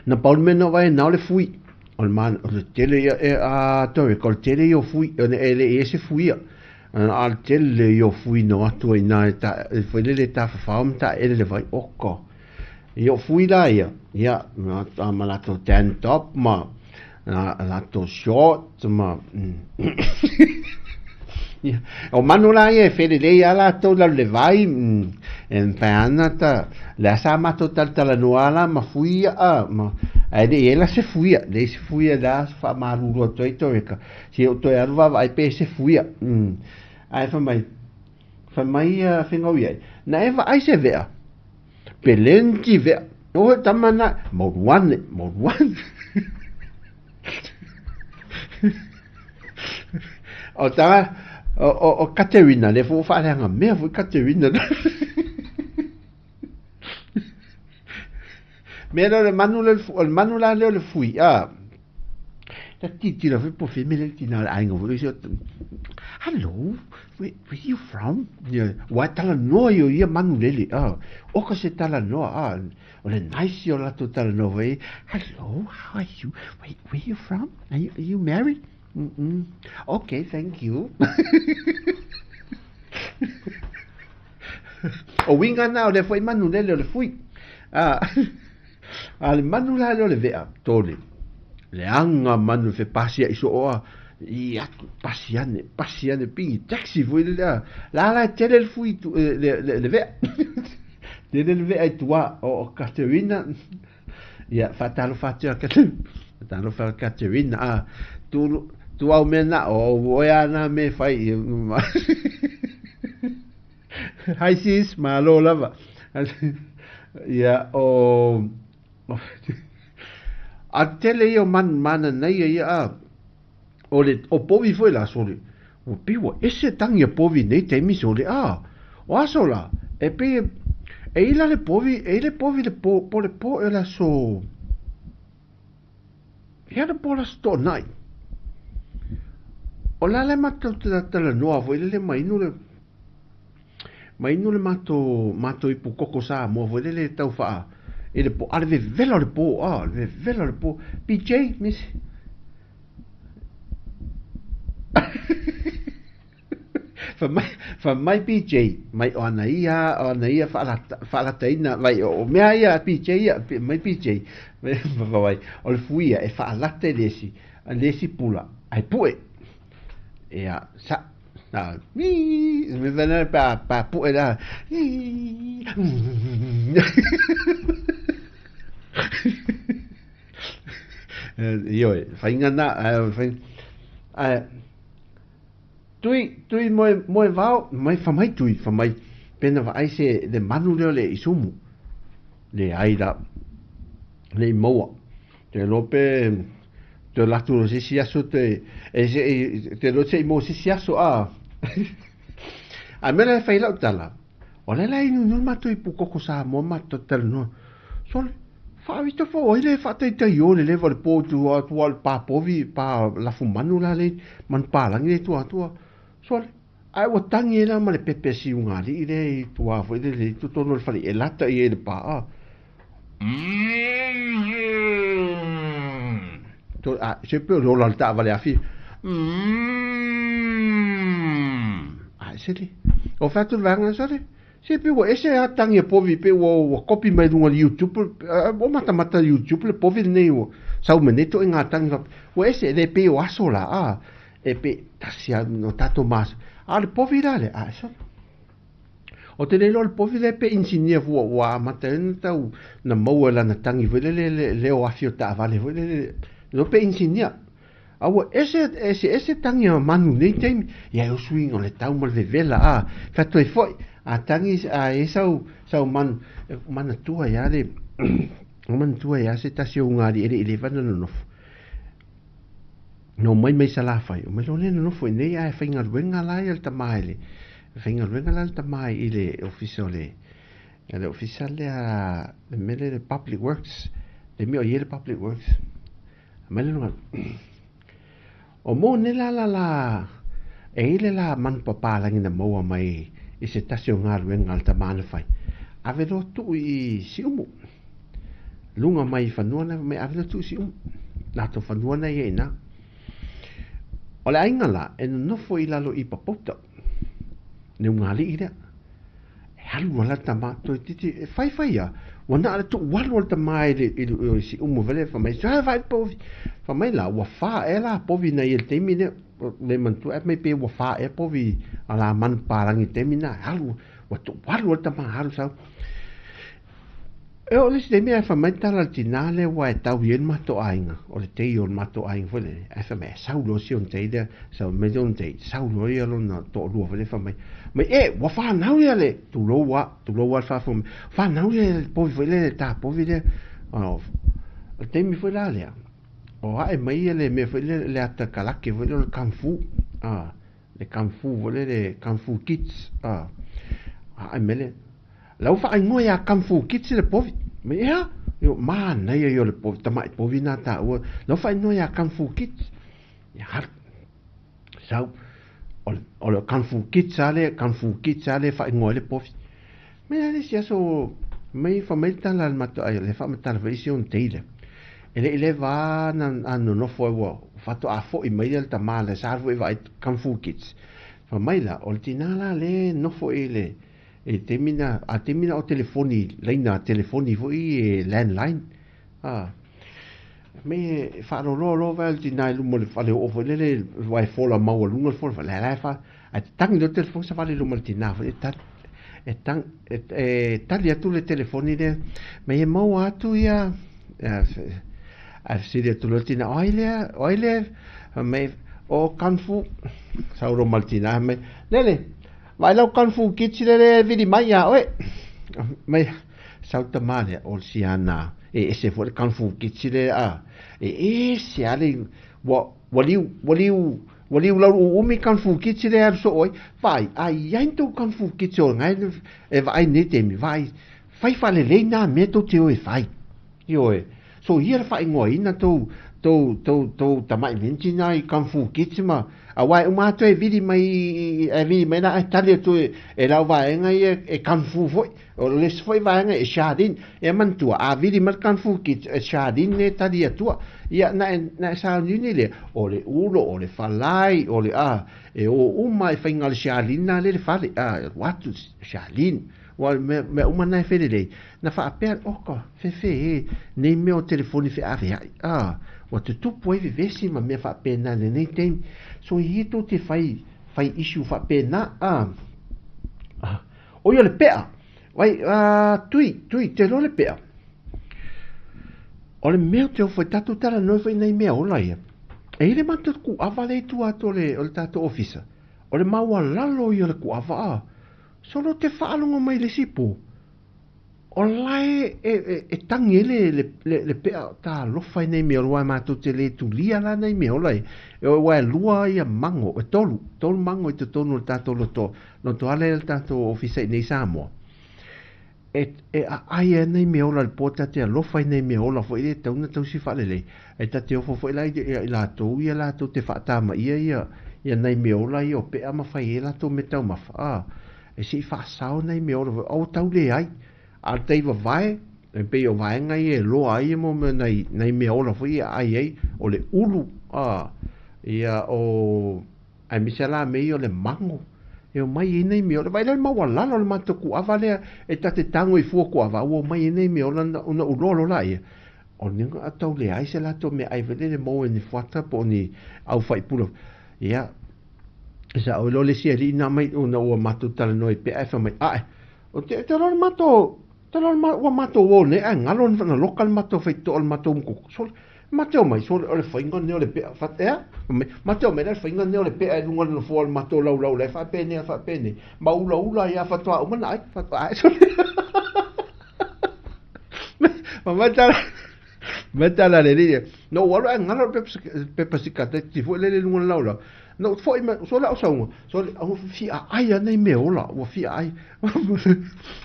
na paul mena vai na le fui o man o tele e a to ko tele yo fui ele se fui al tele yo fui no atu ina ta foi le ta fam ta ele le vai okko yo fui la ia na malato ten top ma la to short ma o manula e fede lei ala to la le vai en panata la sama total tala noala ma fui ma ai ela se fui da fa maru to itoika si o to arva vai pe se fui ai fa mai fingo ia na eva ai se vea pelenti vea o tamana mod one o ta o Caterina le fu fa nga me fu Caterina mera le manula le fui la titi la fu po fe me le tina la aingo fu hello where you from wa tala no yo ia manulele o ka se tala no o le nice yo la tala no ve hello how are you where you from are you married Okay, thank you. O winga na le foi manulele le fui. Ale manulele le vea tole. Le anga manu fe pasia iso o ia pasiane pingi taxi foi le la tele le fui le vea. Tele le vea tua o Caterina. Ia fatalo Caterina tu au mena o ia na me fai hi sis malo lava ia o a tele io man nei ia o povi foi la sole o piwa ese tangi povi nei te mi sole o asola e pe e ila le povi le po e la so era po la sto nai o la le mato tala noa foi le mai no le mato i pu koko sa mo foi le tau fa e le po ale vela le po vela le po PJ miss fa mai PJ mai ona ia fa la taina vai o mea ia PJ ia mai PJ vai o le fuia e fa la lesi pula ai pue e a sa na me vena pa pue la io fa ingana fa tui moe vao mai fa mai pena va aise de manu le isumu le aida le moa te lope te latu se siaso te lo se mo se siaso a mele fa ila tala ole la inu no mato i pu koko sa mo mato tel no sol fa vito fo ile fa te yo le vol po tu al pa povi pa la fumanu la le man pa la ngi tu sol ai o tangi la ma le pepe si unga li ile tu a fo ile tu tono le fali e lata i le pa to se pe ro la ta vale afi seri o fatto vanga sore se pe o ese a tangi povi pe o copy mai dunga YouTube o mata YouTube le povi nei o sau meneto en atang o ese de pe o asola e pe tasia no tato mas al povi dale so o te lelo al povi le pe insinia fu o maten tau na mo la na tangi vele le o afio ta vale vele no pe insinia awa ese tangi manu nei tem ia o swing on le tau mal de vela fatto e foi a tangi sau man tua ia le man tua ia se tasio ngari ele vana no no mai sala fai o me lo no foi nei a finga wenga la il tamaile finga wenga la tamai ile ufficiale ele ufficiale a mele de public works de mio ile public works mele no o mo ne la e ile la man papa la ngina mo mai i se tasio ngar wenga al tamana fai ave do tu i si umu lunga mai fanuana me ave do tu si umu la to fanuana ye na o le ainga la e no foi lalo i papota ne ungali ida e halu wala tamato titi e fai ya wana ala tu walu al tamai le si umu vele fa mai sa vai povi fa mai la wa fa e la povi na il temine le mantu e mai pe wa fa e povi ala man parangi temina halu wa tu walu al tamai halu sa e o le se me fa mai tala tinale wa e tau yen mato ainga o le te yon mato ainga vele e fa mai sa lo si on te de sa me on te sa lo ia lo na to lo vele fa mai e wa fa na ia le tu lo wa fa na ia po vele ta po vele o te mi foi la le o ai mai le me foi le ata kala ke vele le kanfu le kanfu vele le kanfu kids ai mele lau fa ai ngoia kanfu kids le po me ia yo man na ia yo le po tamai po vina ta o lau fa ai ngoia kanfu kids ya har sau o le kanfu kitsale fa ngole pofi me le sia so me fa meta la mato le fa meta la version teile ele va no fo fa to a fo i mai el tamale sarvo va kanfu kits fa mai la oltinala le no fo ele e termina o telefoni leina telefoni vo i landline me fa lo vel di nai lu mo le fa le o le vai fola ma o lungo for fa la fa a tang do telefon sa fa le lu mo ti na tali tu le telefoni de me mo atu ya a si de tu le tina oile me o kanfu sa ro maltina me lele vai lo kanfu kitsi le vidi mai ya oi me sa tamale o siana e se for kanfu kitsi le se ale wo waliu lau umi kan fukitsi le ar so oi vai ai ai to kan fukitsi o ngai e vai ne te mi vai fai fale le na me to te oi fai io e so hier fai ngoi na to tamai venti nai kan fukitsi ma a wai uma to e vidi mai na tali to e la vai ngai e kan fu foi o les foi vai ngai e shadin e man tua a vidi mar kan fukitsi e shadin ne tali tua ia na sa ni le o le ulo o le falai o le e o uma e fainga le shalina le fale watu shalin wa me uma na fele le na fa per oka fe nei meu telefone fe ave wa tu poi vivesi ma me fa pena le nei tem so hito te fai issue fa pena o yo le pea vai tui te lo le pea o le mea te o foi tatu tala noi foi nei mea ola ia. E ile mata ku awa le tu ato le o le tatu ofisa. O le maua lalo i o le ku awa Solo te whaalonga mai le sipo. O lai e tangi le pea ta lofai nei mea roa mātou te le tu lia la nei mea olai. E o wai lua ia mango, e tolu mango i te tonu le tātou loto. No to ale le tātou ofisa i nei Samoa. Aia nei mea ola le pōta te alofai nei mea ola fo i le tauna tau si whalele. E ta te ofo fo i lai i lātou ia lātou te whaatama ia nei mea ola i o pea mawhai e lātou me tau mawha. E si whaasao nei mea ola au tau le ai. A teiva vai, e pe o vai ngai e loa ai mo me nei mea ola fo i ai o le ulu. Ia o ai misala mei o le mango. E o mai nei mea ola, vai le maua lalo le mataku awa lea e tate tango i fua kua awa, o mai nei mea ola una urolo la ia. O ninga atau le ai se lato me ai vele le mo e ni fuata po ni au fai pula. Ia, sa o lo le sia li na mai una ua matu tala noi pe ai fa mai, o te lor mato, te lor ua mato o ne, ngalo na lokal mato fai to al mato mkuku, sol, Mateo mai so le fainga ne le pe fa Mateo me le fainga ne le pe e lunga no fo mato lau le fa pene ma ula ia fa toa uma nai fa so ma mata la le no wala ngalo pe pasikate ti fo le lunga lau no fo so la so fi ai nei me ola o fi ai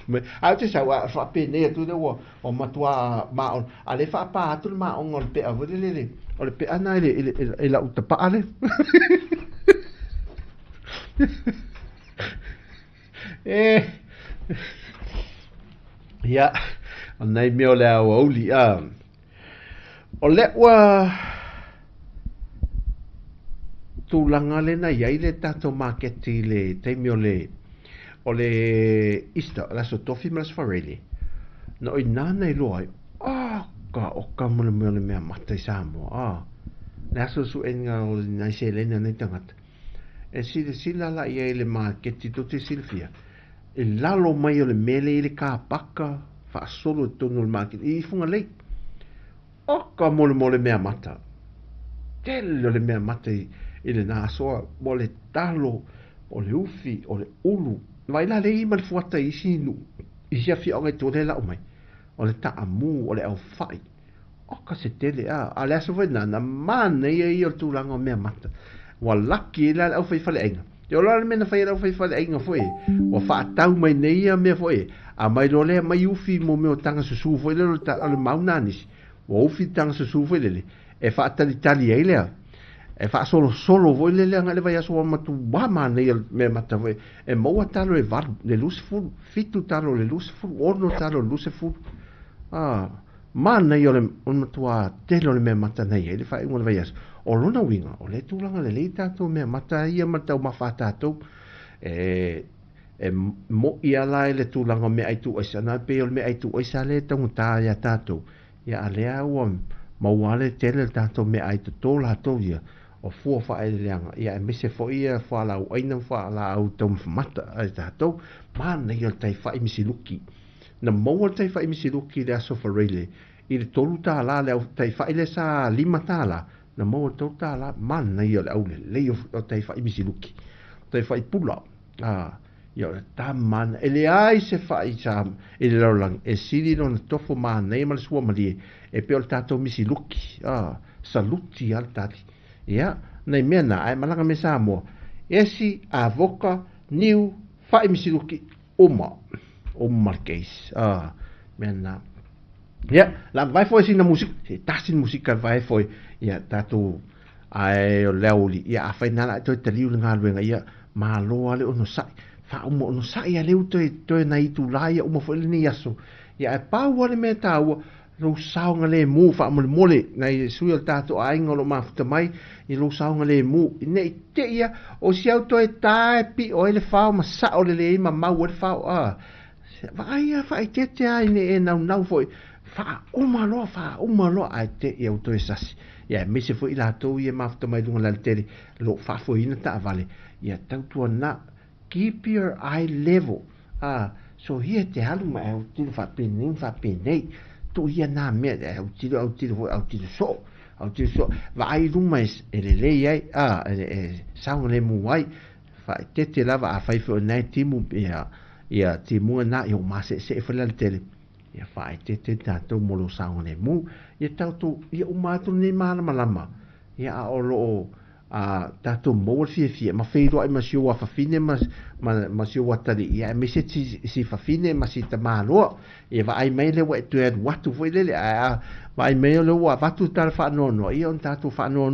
me a te sa wa fa pene tu de o matua ma ale fa pa tu ma on pe a le o le pe ana le la utapa ale ya nei me ola o li o le wa tūlanga le na iai le tato maketi le teimi o le Easter, la so tofi mas farele. No i nana i loa ai, ka o ka mana mea le mea mata i Samoa, le aso su enga o nai se lena nei tangata. E sila la iai le maketi to te silfia. E lalo mai o le mele i le ka paka, fa solo tonu le maketi, i funga lei. O ka mole mea mata. Tele o le mea mata i le nā soa, mo le talo, o le ufi, o le ulu. Vai la lei ma le fuata isi nu. Isi a fia o ngai tōle la o mai. O le taamu, o le au fai. O ka se tele a le aso vai nana, mana i o tūlanga o mea mata. Wa laki la le au fai fale enga. Te o la le mena fai au fai fale enga foi. O whaatau mai nei a mea foi. A mai lo le mai ufi mo meo tanga susu foi le le maunanis. O ufi tanga susu foi lele. E whaatali tali ei lea. E fa solo voi le le vai aso matu wa mana me mata voi e mo talo e var le lusful fitu talo le lusful orno talo lusful mana le on tua telo le me mata nei ele fa ngol vai aso o lona winga o le tulanga le leita to me mata ia mata ma fata to mo ia la le tulanga me ai tu esana pe o me ai tu esale tong ta ya tato ya alea o ma wale tele tato me ai to la to ia o fua whae leanga. Ia e mese fo ia whalau aina whalau tom mata ai tātou. Mana i o tai whae misi luki. Na maua tai whae misi luki le aso whareile. I le tolu tā la le au tai whae le sa lima tā la. Na maua tolu tā la mana i o le au le lei o tai whae misi luki. Tai whae pula. Ia o le tā mana. E le ai se whae sa e le laulang. E siri no na tofo mana e male sua malie. E pe o le tātou misi luki. Saluti al tati. ia nei mea na ai malanga me Samoa esi avoka niu fai misiluki uma case mea na ia la vai foi sina musik tasin musika vai foi ia tatu ai o leuli ia afai nana to te liu nga luenga ia malo le ono sai fa ono sai ale to na itu la ia uma foi ni yaso ia e pa wale me taua lo saunga le mu fa mole na sui o tatu ai ngolo mafuta mai i lo saunga le mu nei te ia o si auto e tae pi o ele fa ma sa o le ma mau o fa vai fa i te ai ne nau foi fa uma lo ai te ia auto e sasi ia me se foi la to ia mafuta mai dunga la tele lo fa foi ina ta vale ia tau tua na keep your eye level so here te halu ma au tiri fa penei to ia na me au tiri so vai ruma ele le ai saunga le mu ai fa te lava a fai fo nei timu ia timu na yo ma se fa la tele ia fa te tato molo saunga le mu ia tautu ia umatu ni malama ia o lo tato mo fie ma feiro ai ma si wa fa fine ma si wa tali ia me se si fa fine ma si ta malo ia va ai mele wa tu ed watu foi le vai mele wa vatu tal fa no ia on tato fa no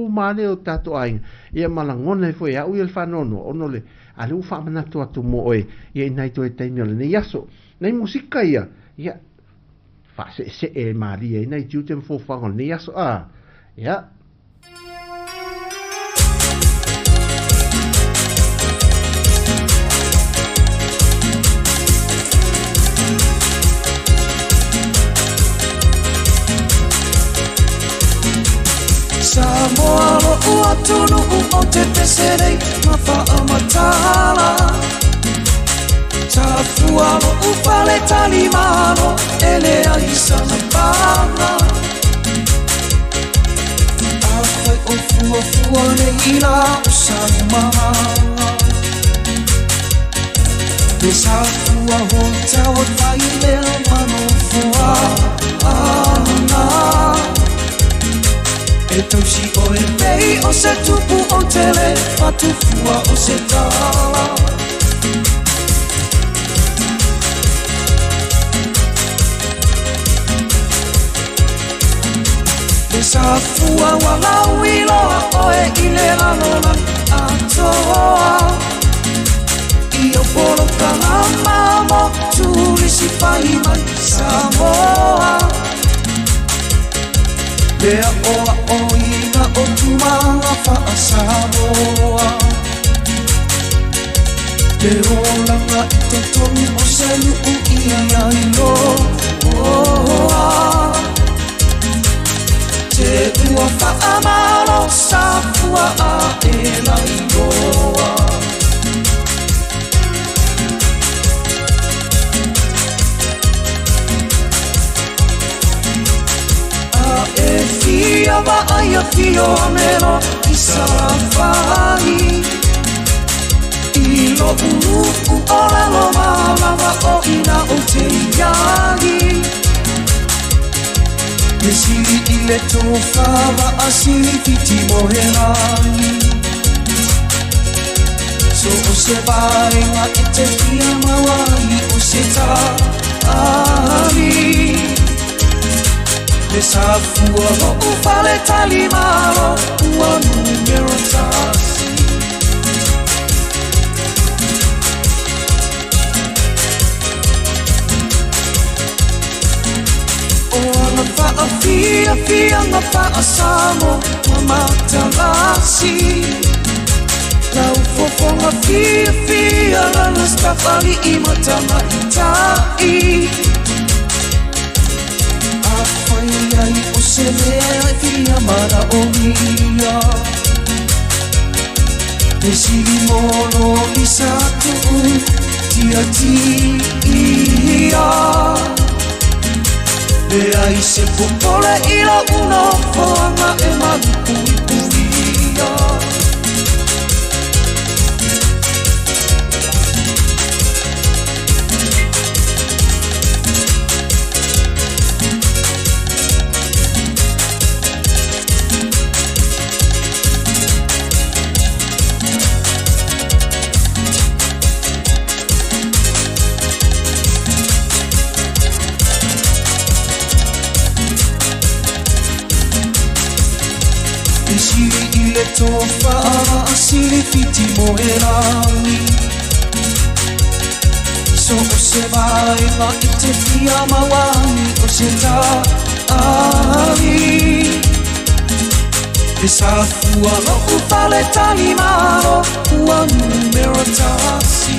ma le o tato ai ia malangone foi ia u fa no ono le ale u fa mana to atu mo oi ia nai to e taimi le nei yaso nei musika ia fa se e maria nei jutem fo fa on nei yaso ia Samoa lo ua tunu o te peserei ma whaamatala Tafua lo upale talimano ele ai sana pana Awhai o fua ne ila o Samoa Me safua ho tau tai leo mano fua E tau si o e mei o se tupu o tele Patufua o se tala E safua walau iloa o e ile alona atoa I o polo kalama mo turisi pai mai Samoa Lea oa oina o tumanga wha Samoa Te rolanga I te tomi o se luku ia iloa Te ua wha amaro safua a e la iloa Fia va aia fio amero I sarafai I lo uruku o la lo malama o ina o te iagi Me siri I le tofa va a siri fiti moherani So o se vaenga e te fia mawai o se tari Le safua lo ufale talimaro ua numero tasi O ana faa fia nga faa samo wa matalasi Lau fofonga fia lana stafali I matama itai Ai o se mea fia mara o mia Te siri mono I satu tia Le ai se popole I la uno Poanga e maluku I puria tofa asili fiti moerani so o se vai ma i te fia mawani o se tā ali e sa fua no u fale tani maro ua numero tasi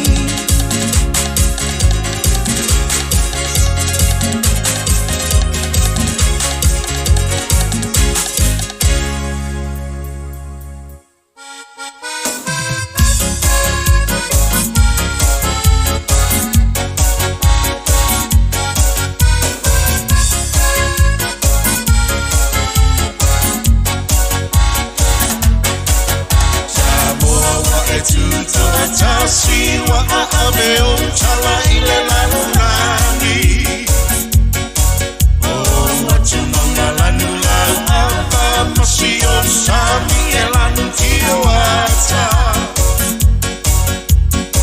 Siwa aameo chala ile lalunani Oh wachumanga lanula apa masio sami elanu kiwata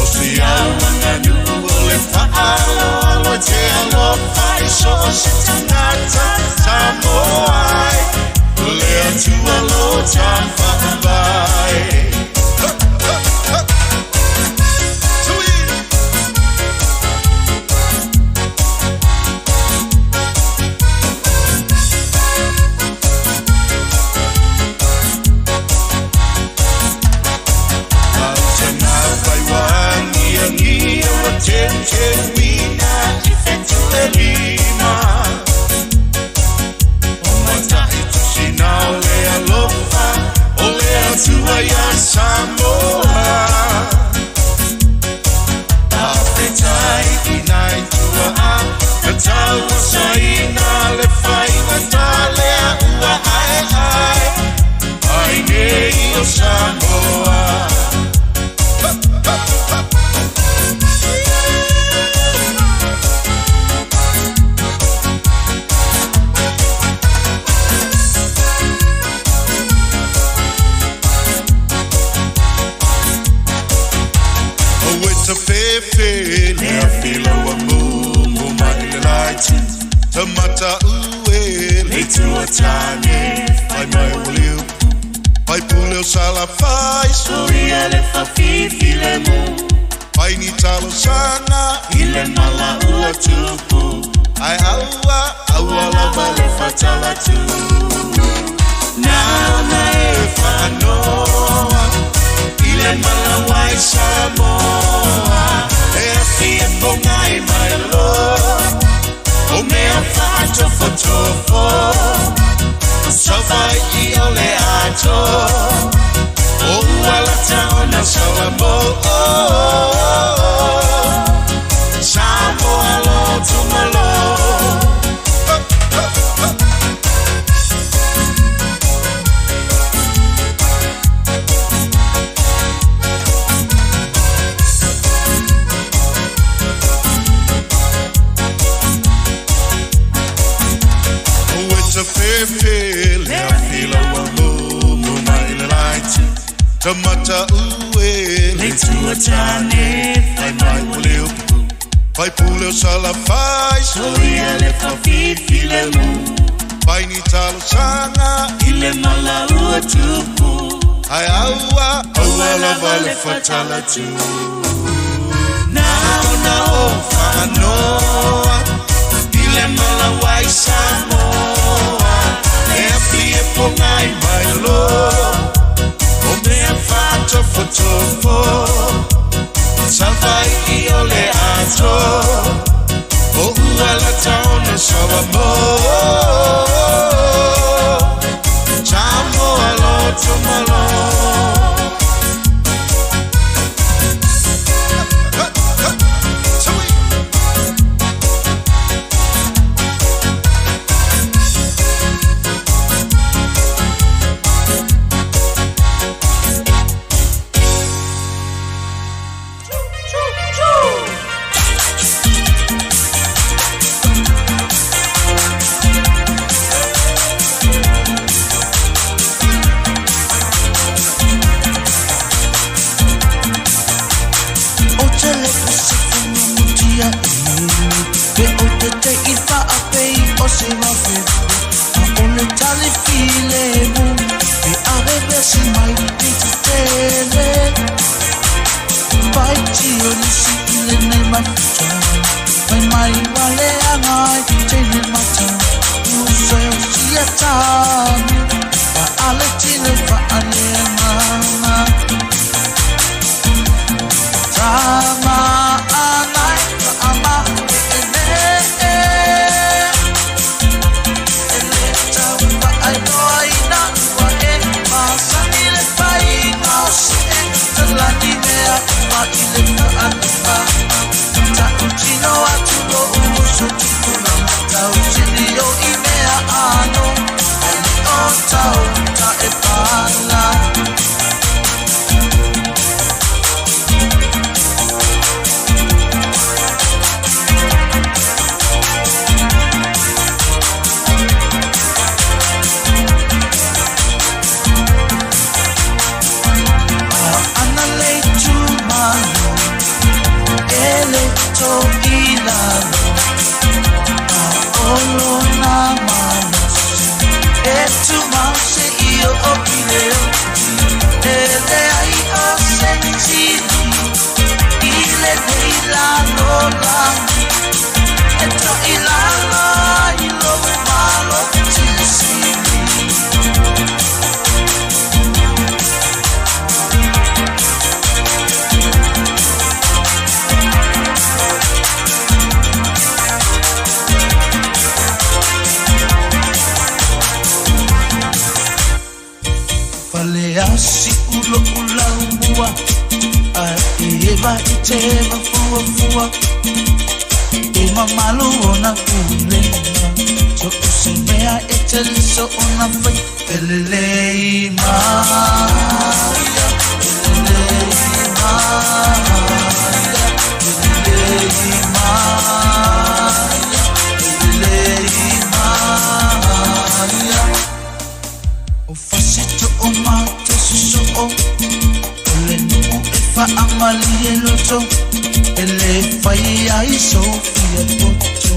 Osiawa nganu ole faalo alo te alo faiso ositangata Samoai Lea tu alo jampa mbai Tamata ue le tua tane fai mai ulio Fai puleo sala fai Soia le fa fifi le mu Fai ni talo sana Ile mala ua tupu Ai aua lava le fa tala tu Naona e whanoa Ile mala wai Samoa E a fia pongai mai lo O mea whaatofo tofo Sawai I ole ato O ualata ona sawamo Samo alo tumalo Tamata ue le tua tane fai mai uleo Fai puleo sala fai Soia le fa fifi le mu Fai ni talo sanga Ile mala ua tupu Ai aua lava le fa tala tu Naona o whanoa Ile mala wai Samoa E a fie pongai mai lo O mea whaatofo tofo Sawai I ole ato O ualata ona sawamo Tamo alo tomalo tu mause io opineo ele ai asensini ile dei la lola e to ilala ilo malo sisini Asi ulo ula umua a eva iteva fua fua e mamalu ona kulenga so usemea eteli so ona fai elelei Maria elelei Maria elelei Maria elelei Maria o fasito o mate so o le numu e fa amali e loto e le fai ai Sofia Poto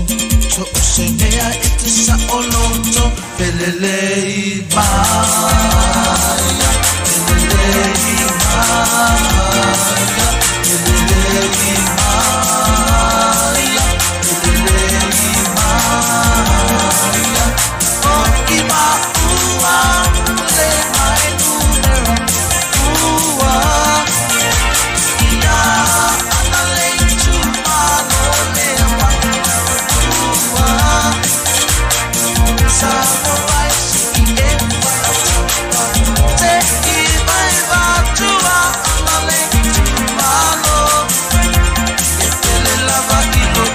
so o se mea e te sa o loto e le lei Maria e le lei Maria e le lei Maria e le lei Maria o ima ua le mai numero ua ia ana lei tu malo le ua sa vai si e te i vai va tu ana lei tu malo e te le lava i lo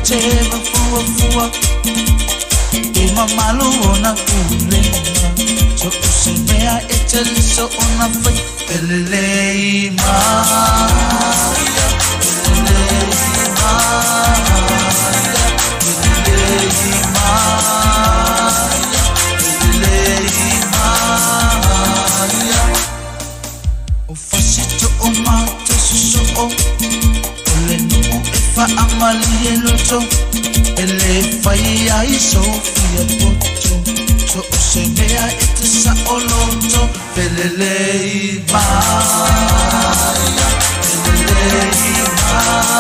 Teva fua fua e mamalu ona kulenga so usemea eteli so ona fai elelei Maria elelei Maria elelei Maria elelei Maria toto pelelei maya pelelei maya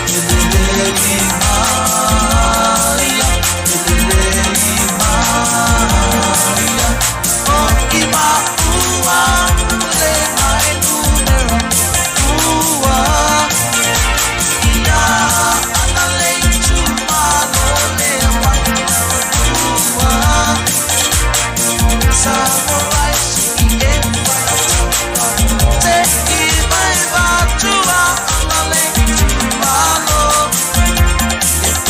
pelelei maya pelelei maya okima uwa le mai numero uwa ya analei chumalo le wa uwa samurai shige take my batua analei chumalo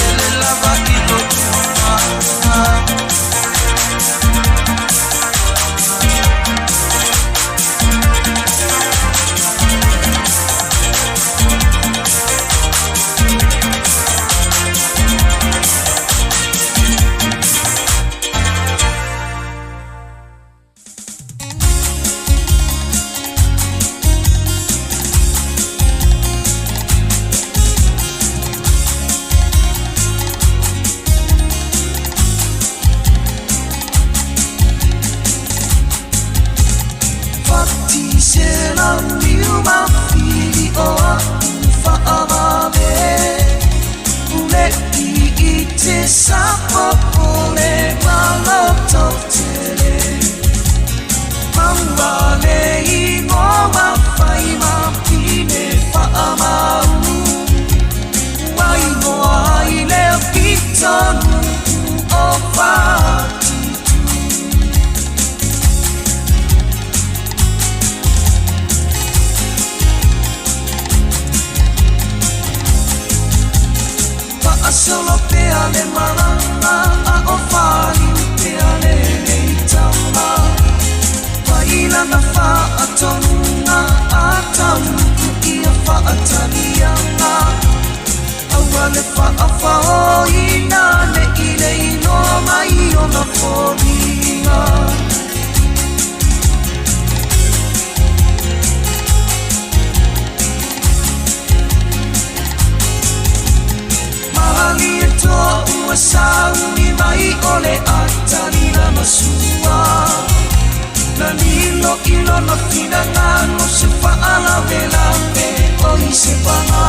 ele lava kilo solo peale malanga a ofali peale leitama paila na fa atonga atamu ia fa atalianga awale fa afao ina ne ile ino mai ona foringa Sauni mai ole atalina masua na nilo ilo no finangano se faala velame oi se panga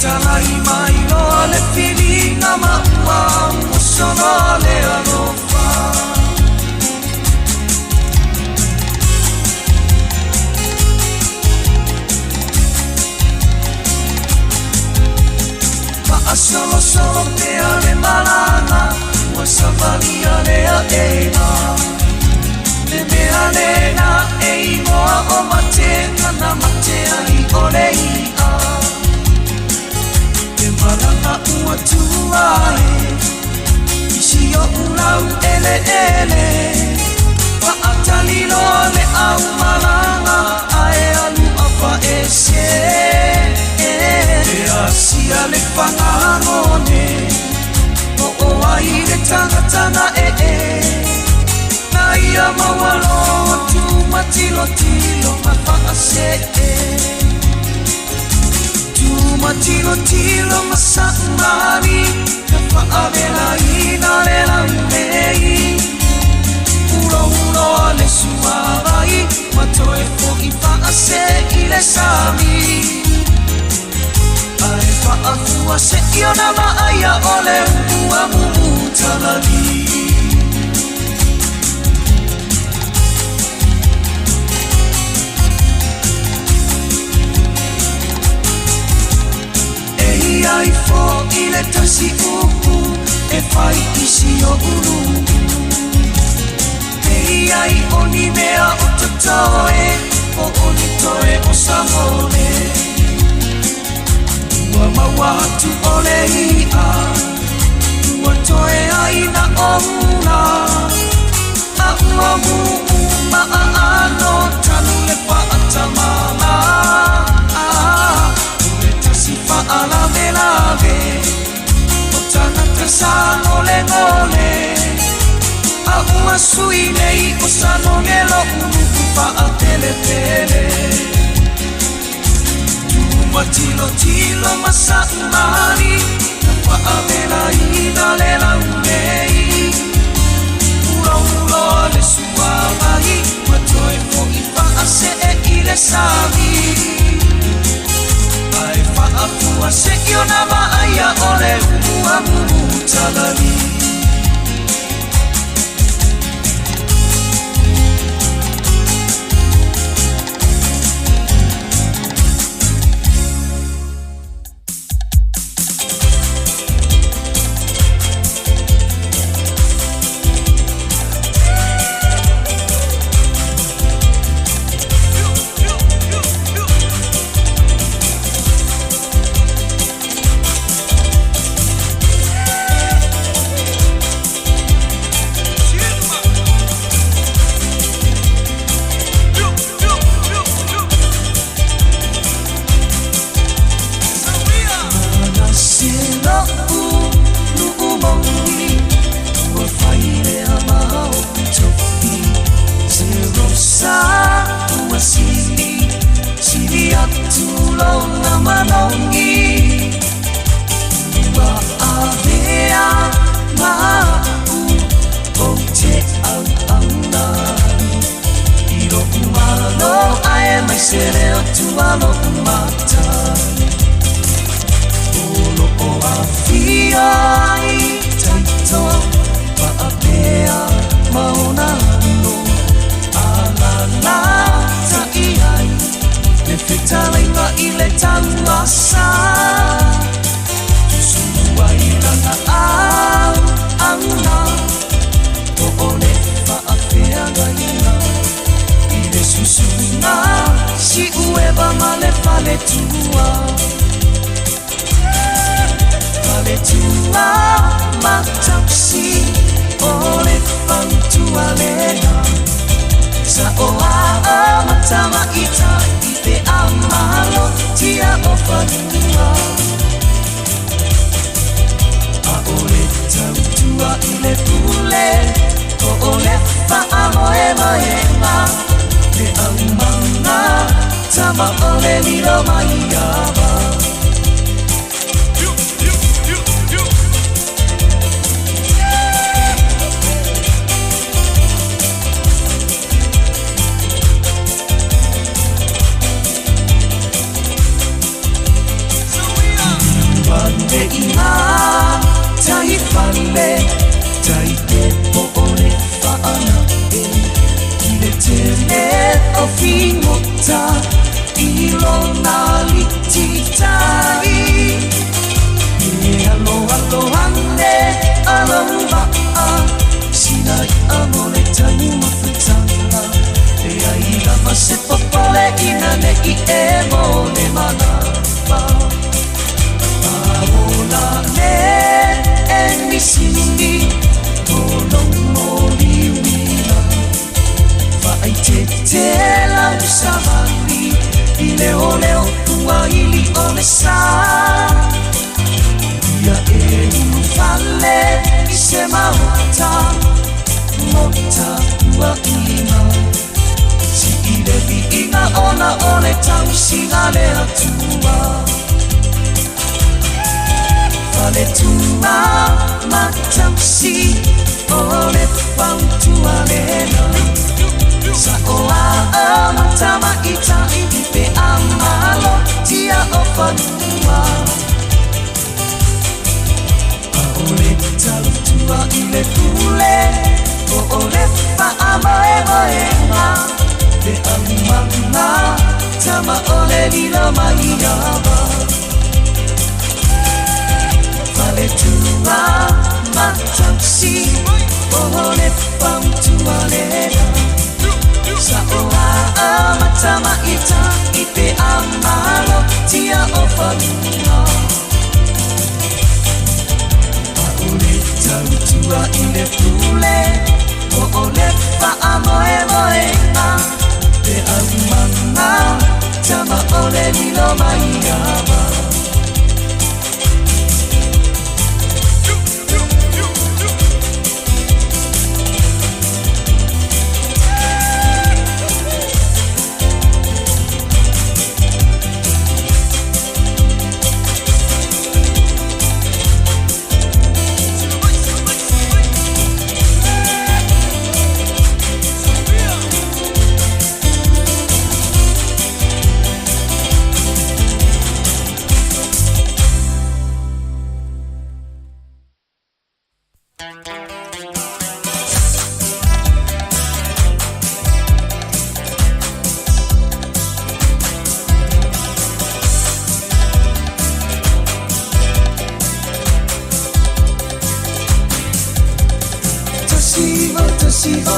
talai mai no le filinga maua musono le anofa solo peale malana wa savalia lea eina le mea lena einoa o matenga na matea I oleia te malanga ua tuae isi o ulau ele ele wa atalilo le au malanga ae alu apa ese Sia le whangarone O ai le tangatanga Na ia mawalo tu matilo tilo ma whakase Tu matilo tilo ma saumari Na whaavela ina le laumei Uro uro le suarai Matoe fo I whakase I le sami Ai whaafua se iona maaia ole ua mumutalani Ei ai fo I le tasi upu e whai isi o uru Ei ai oni mea o tatoe o oni toe o samone Ua mawatu ole ia Ua toe aina o muna A ua mumu maa ano Tanu le whaatamala Ule tasi whaalave lave O tangata sa ngole ngole A ua sui nei o sano ngelo Unuku whaatele tele Matilo tilo masaumari Na whaavela ina le launei Uro paulo le suagai matoe fo I whaase I le sami ai whaapua se I ona maaia o le umua mumu talani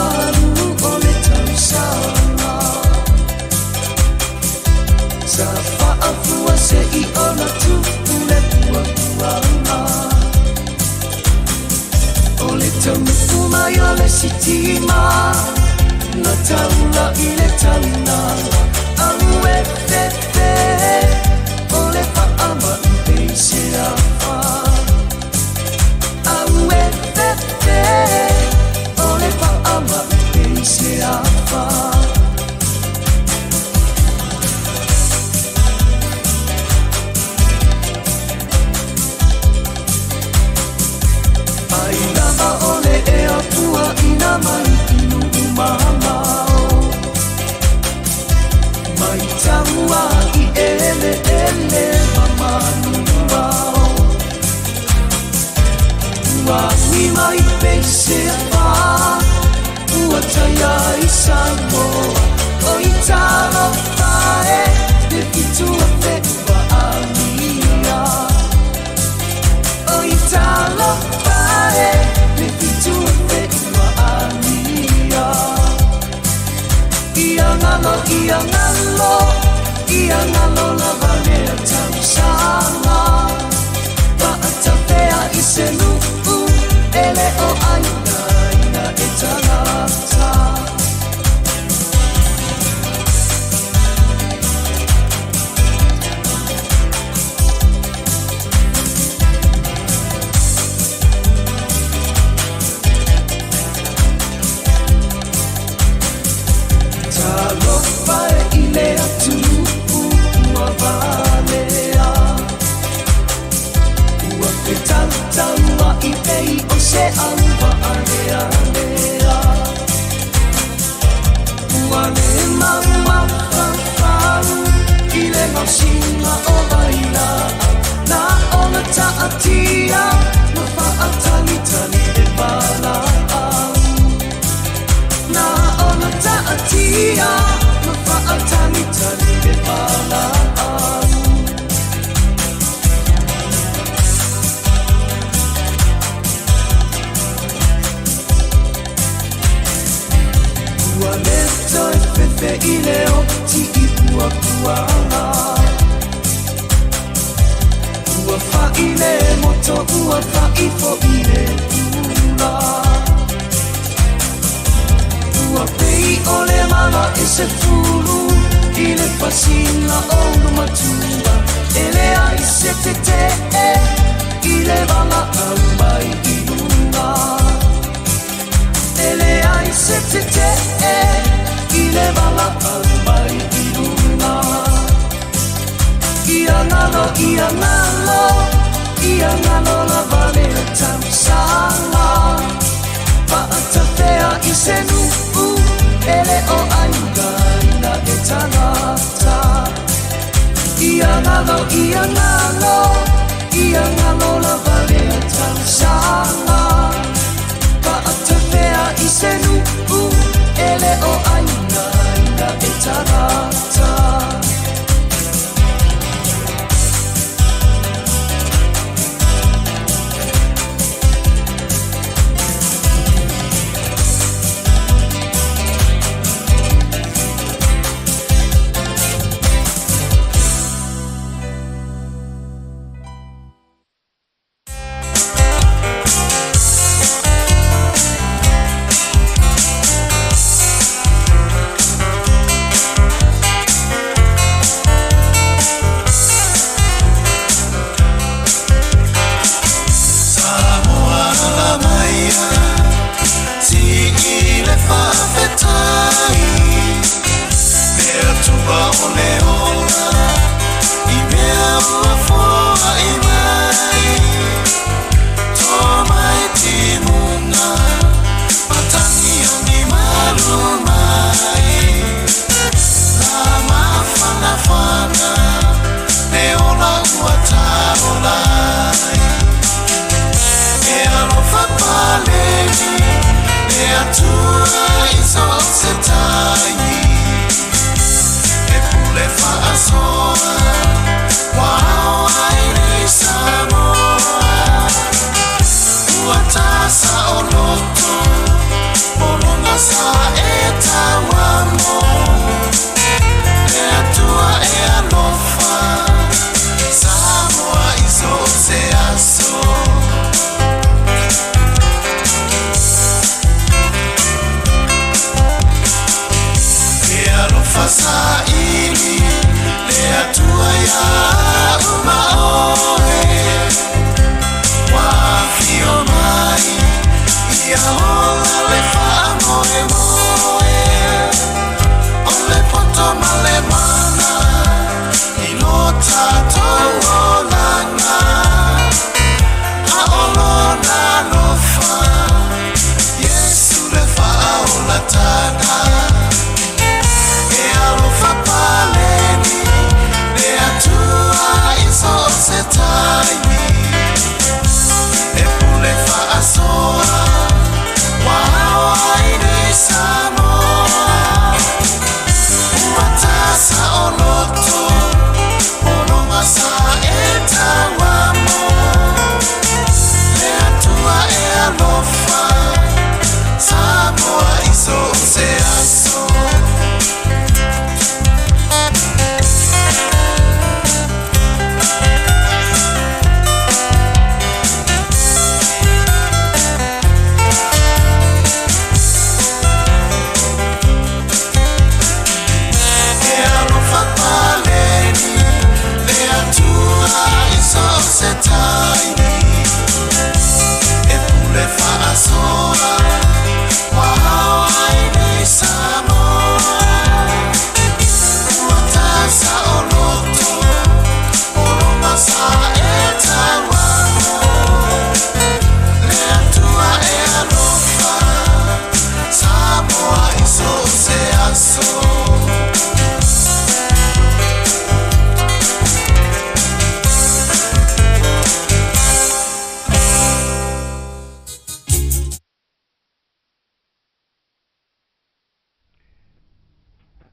alu ole tausanga sa fa'afua se I ona tupule puapuanga ole tamuku mai ole sitima na taula ile tauna aue pepe ole fa'ama se afa aue pepe ole fa'ama se afa ai lava ole e apua ina mai inu umamao mai taua I ele ele mamanu wao wa mi mai pese pa ua taya isamo o italo pae de pitu te wa amia o italo pae de pitu te wa amia ia ngalo la vale tausanga pa atapea isenu ele o aina ina etanata talo pae ile atu Valea ua petantama I pei o se aluwa alea lea ua le maua whawhau I le ngausinga o waila na ona taatia na whaatalitali e wala na ona taatia na whaatalitali e wala Leto e pepe I leo ti I pua puanga ua fa I le moto ua fa I fo I le pula ua pei o le mala e se fulu I le pasina o no matua e le ai se te I le vala au mai I luna ele ai se te I le vala au mai I luna ia ngalo la vale tausanga pa atapea I senu ele o ainga ina etanata ia ngalo la vale tausanga pa atapea I senu ele o aina ina etanata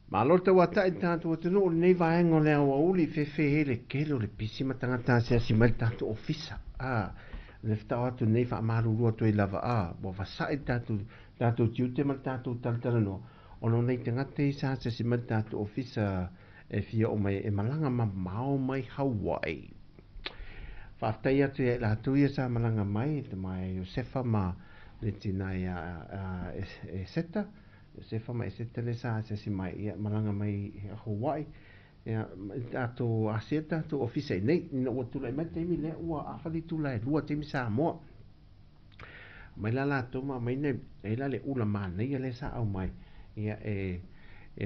Malo te wata i tātou atunu o nei vaenga o le awa uli fefe hele kelo le pisi ma tangata se asi mai tātou ofisa. Le whtau atu nei wha amaru rua toi lava bo whasa i tātou tiute ma tātou talatala no. Ono nei tangata i sa se asi mai tātou ofisa e fia o mai e malanga ma mao mai Hawaii. Whaftai atu e la tuia sa malanga mai te mai Josefa ma le tina e seta. Josefa mai se tele sa se si mai malanga mai Hawaii ya ato asieta to ofisa nei no watu lai mai temi le ua afali tu lai lua temi sa mo mai la to ma mai ne e la le ula ma nei le sa au mai ya e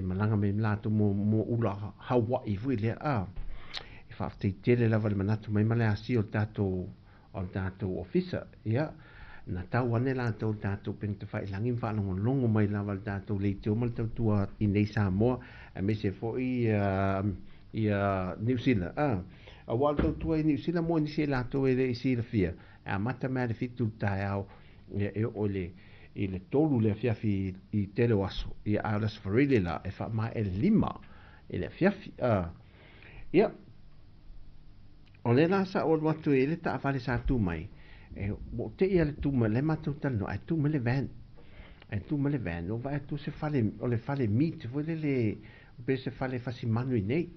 malanga mai la to mo ula Hawaii fu le e fa te tele la val manatu mai male asi o tato ofisa ya na tau ane la tau tātou peng te whai langi whanongo longo mai la wal tātou le te omal tau tua i nei Samoa a me se fo i New Zealand a wal tau tua i New Zealand mo ni se la tau e le i sira fia a mata mea le fitu tae au e o le i le tolu le fiafi i tele waso i a las farile la e wha mai e lima i le fiafi ia o le la sa o watu e le ta whale sa tu mai mo te ia le tuma le matu tano ai tu mele van o vai tu se fale o le fale meat vo le be se fale fasi manu nei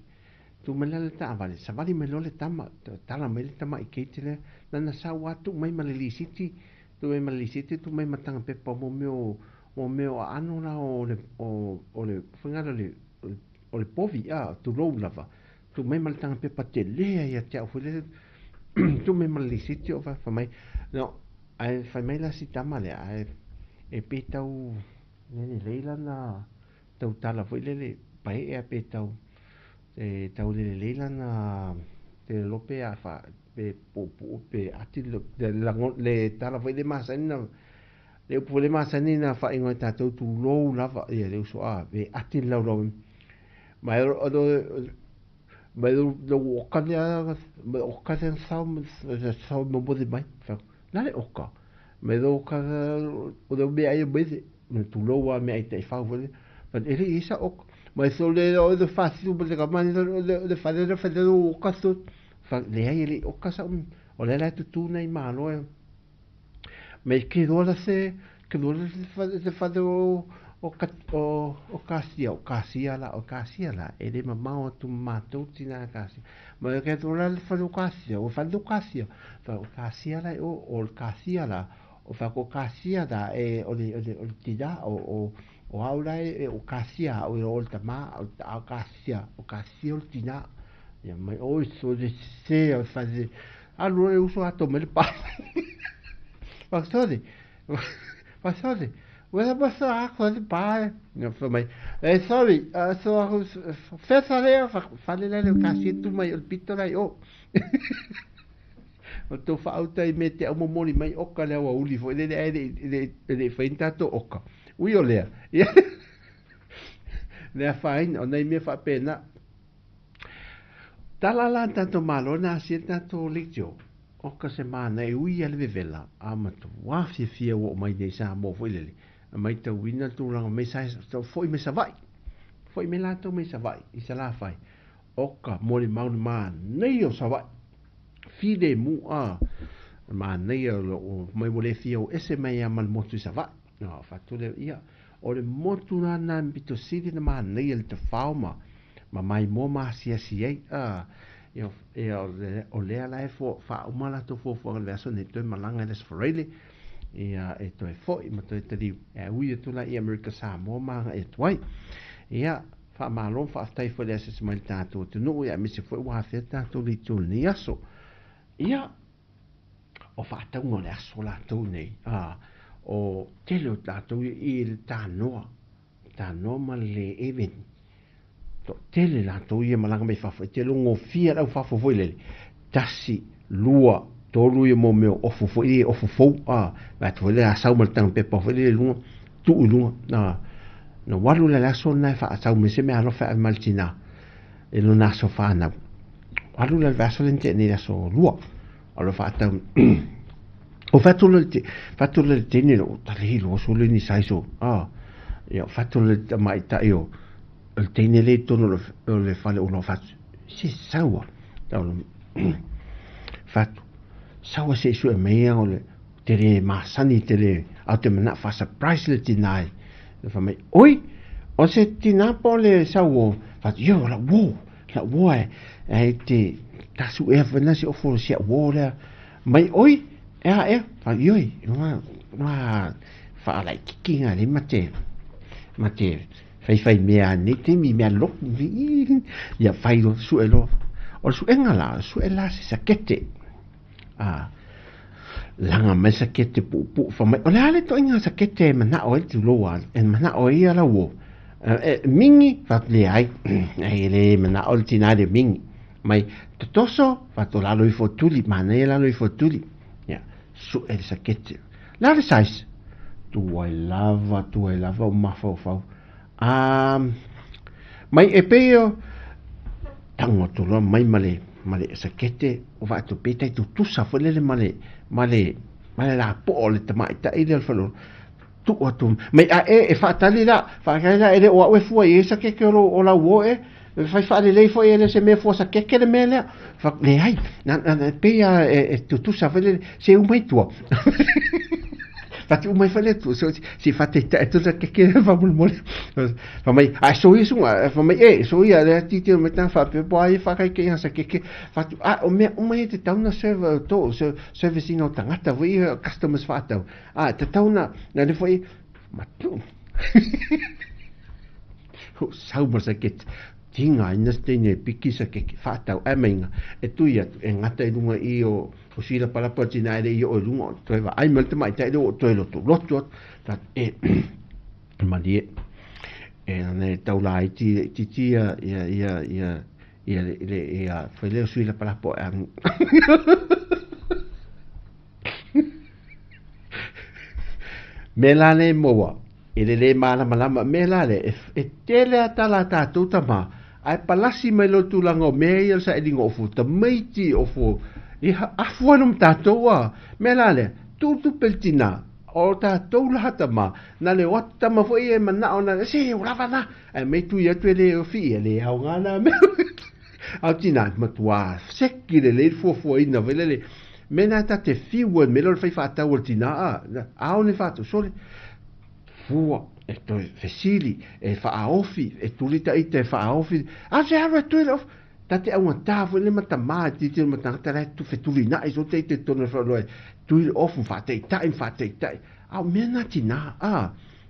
tu mele le ta vale sa vale melo le tama tala mele tama i ketile na sa wa tu mai male li city tu mai male city tu mai matanga pe po mo meo ano na o le fingala le o le povi tu lo lava tu mai male tanga pe patele ia te o le tu me malisiti o fa mai no ai fa mai la sita male ai e petau ne leila na tau tala foi le pai e petau e tau le leila na te lope a fa pe popu pe ati le tala foi de masana le pole masani na fa ingo tatu tu lo lava e le so be ati lo mai mai lo okanya sa mo bodi mai fa na le oka me do ka o do be ai be no tu lo wa me ai te fa vole fa ele isa ok mai so le o de fácil por que mani de fa de o ka so fa le ai le oka sa o le la tu nei malo me que do la se que do de fa de o kasia la ele mamao tu matou tina kasia ma ke tu la fa do kasia fa o kasia la o kasia la o fa ko kasia da e o tida o aula e o kasia o tama o kasia o tina ia mai oi so de se o faze alu e uso ato me pa pastori pastori wala basta ako de pa no for mai sorry so festa le fale le kasi tu mai o pitora o o to fa auta I mete o momoli mai oka le o uli fo le feinta to oka ui o lea le fain o nei me fa pena talala tanto malo na si tanto liccio oka semana e ui ale vela ama to wa fia o mai de sa mo fo le mai te wina tu ranga me sa to foi me sa vai foi me la to me sa vai I sa la fai oka moli mau ma nei o sa vai fide mu a ma nei o mai vole fio ese mai a mal motu sa va no fatto le ia o le motu na na bito sidi na ma nei el te fauma ma mai mo ma sia a io o le ala e fo fa o mala to fo le verso ne to malanga des forele ia e to e fo I ma to te di e ui to la I America sa mo ma e twai ia fa malon fa tai fo le se mai tato tu no ia mi se fo wa fe tato li tu ni aso ia o fata un le aso la tu nei o tele o tato I il tano ma le even to tele la tu ia malanga me fa te longo fia la fa fo le tasi lua tolu ia mo me o fo va tu le asa mo tan pe po le lu tu lu no walu le aso na fa asa me se me alo fa maltina e lo naso fa na walu le vaso lente ni aso lua allo fatta ho fatto le tenne lo talilo solo ni sai so io ho fatto le mai ta io il tenne le tono le fare uno faccio si sawa fatto sawa se su me o le tere masani tere automana fa surprise le tinai le fa mai oi o se tinapole sawa fatto io la wo e ti tasu e fana si ofo si wora mai oi fa yoi no fa la kinga le mate fai me ani te mi me lo ya fai lo suelo o su engala su ela se sakete langa me sakete pu fa mai o le to inga sakete mana o tu lo en mana o ia la wo mingi fa le ai le mana o tinare mingi mai totoso fatto la lui fotuli manela lui fotuli ya su el sakete la resais tu ai lava o mafo mai e peo tango tu lo mai male sakete o va tu peta tu sa fole male la po le mai ta ile falo tu mai e fatali la fa ga ele o fu e sakeke o la wo fai fare lei foi ele se me fosse che le mele fa le hai na pea tu sa fare se un mai tuo fatti un mai fare tu si fate tu che fa mol fa mai so io fa mai so io le titi me tan fa pe poi fa che sa che fa o mai te tauna serve to service no tangata voi customers fatto te tauna na le foi ma tu sauber sa che tinga ina stene pikisa ke fatau amenga e tuia e ngata I lunga I o fosila pala patina I o lunga toeva ai malte mai tai o toelo to lotto ta e mali e ne taula ti ia fele suila pala po melane moa le mana malama melale e tele atala ta tutama ai palasi mai lo tulanga me sa edingo ofu ta meiti ofu I afuanum tatoa melale tu peltina o ta toula hatama na le wata ma foi e mana ona se uravana e me tu ia tu le fi le au ngana me au tina matua sekki le fo ina vele mena ta te fi wo me lo fai fata o tina a ne fato sole fua e to fesili e fa aofi e tulita ite fa aofi se aro tu lo tate a un tavo le matama ti matata le tu fetulina e so te tono fa lo tu il off fate tai a mena tina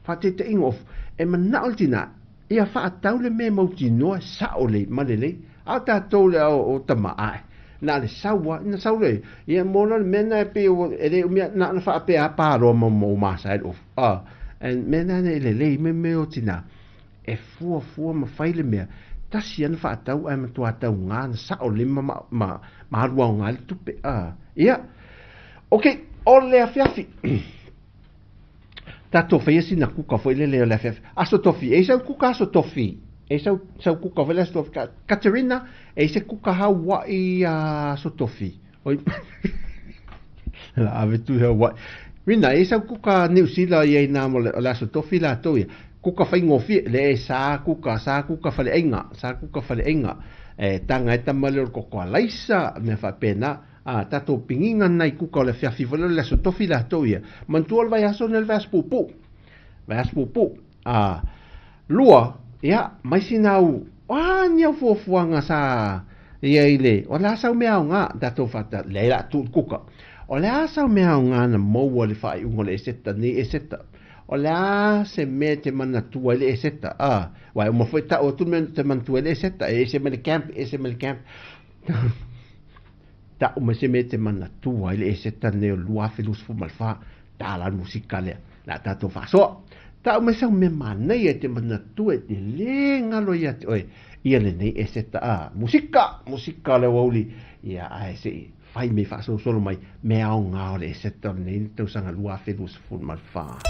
fate te off e mana ultina ia fa taule me mo tino sa ole malele a tātou le o tama ai na le saua ina saule ia mola mena pe o ele umia na na fa pe a paro mo masa of and mena le me o tina e fu ma faile me tasi ana fa tau ai ma tua tau nga sa o lima ma rua nga le tupe ia okay o le afiafi tato fa yesi na kuka foi le afiafi aso tofi e sa kuka aso tofi e sa kuka foi le aso tofi Katerina e se kuka Hawaii aso tofi oi la ave tu Hawaii Rina e sa kuka New Zealand ye na mo le aso tofi la to kuka fai ngofi le sa kuka fale enga e tanga e tamale o koko alaisa me fa pena tato pinginga nai kuka le fiafi vole le so tofi la toia mantuol vai aso nel vaspupu lua ia mai sinau nia fofuanga sa ia ile o la sa mea nga tato fata le la tu kuka o la sa mea nga na mo le fai ngole seta ni seta o la se me te mana tua le seta wai mo foi ta o tu men te man tua le seta se me camp ta o me se me te mana tua le seta ne lua filus fu malfa ta la musicale la ta to fa so ta o me sa me mana ye te mana tua te le ngalo ya oi ia le nei seta musika le woli ia se fai me fa so solo mai me au nga le seta ne to sanga lua filus fu malfa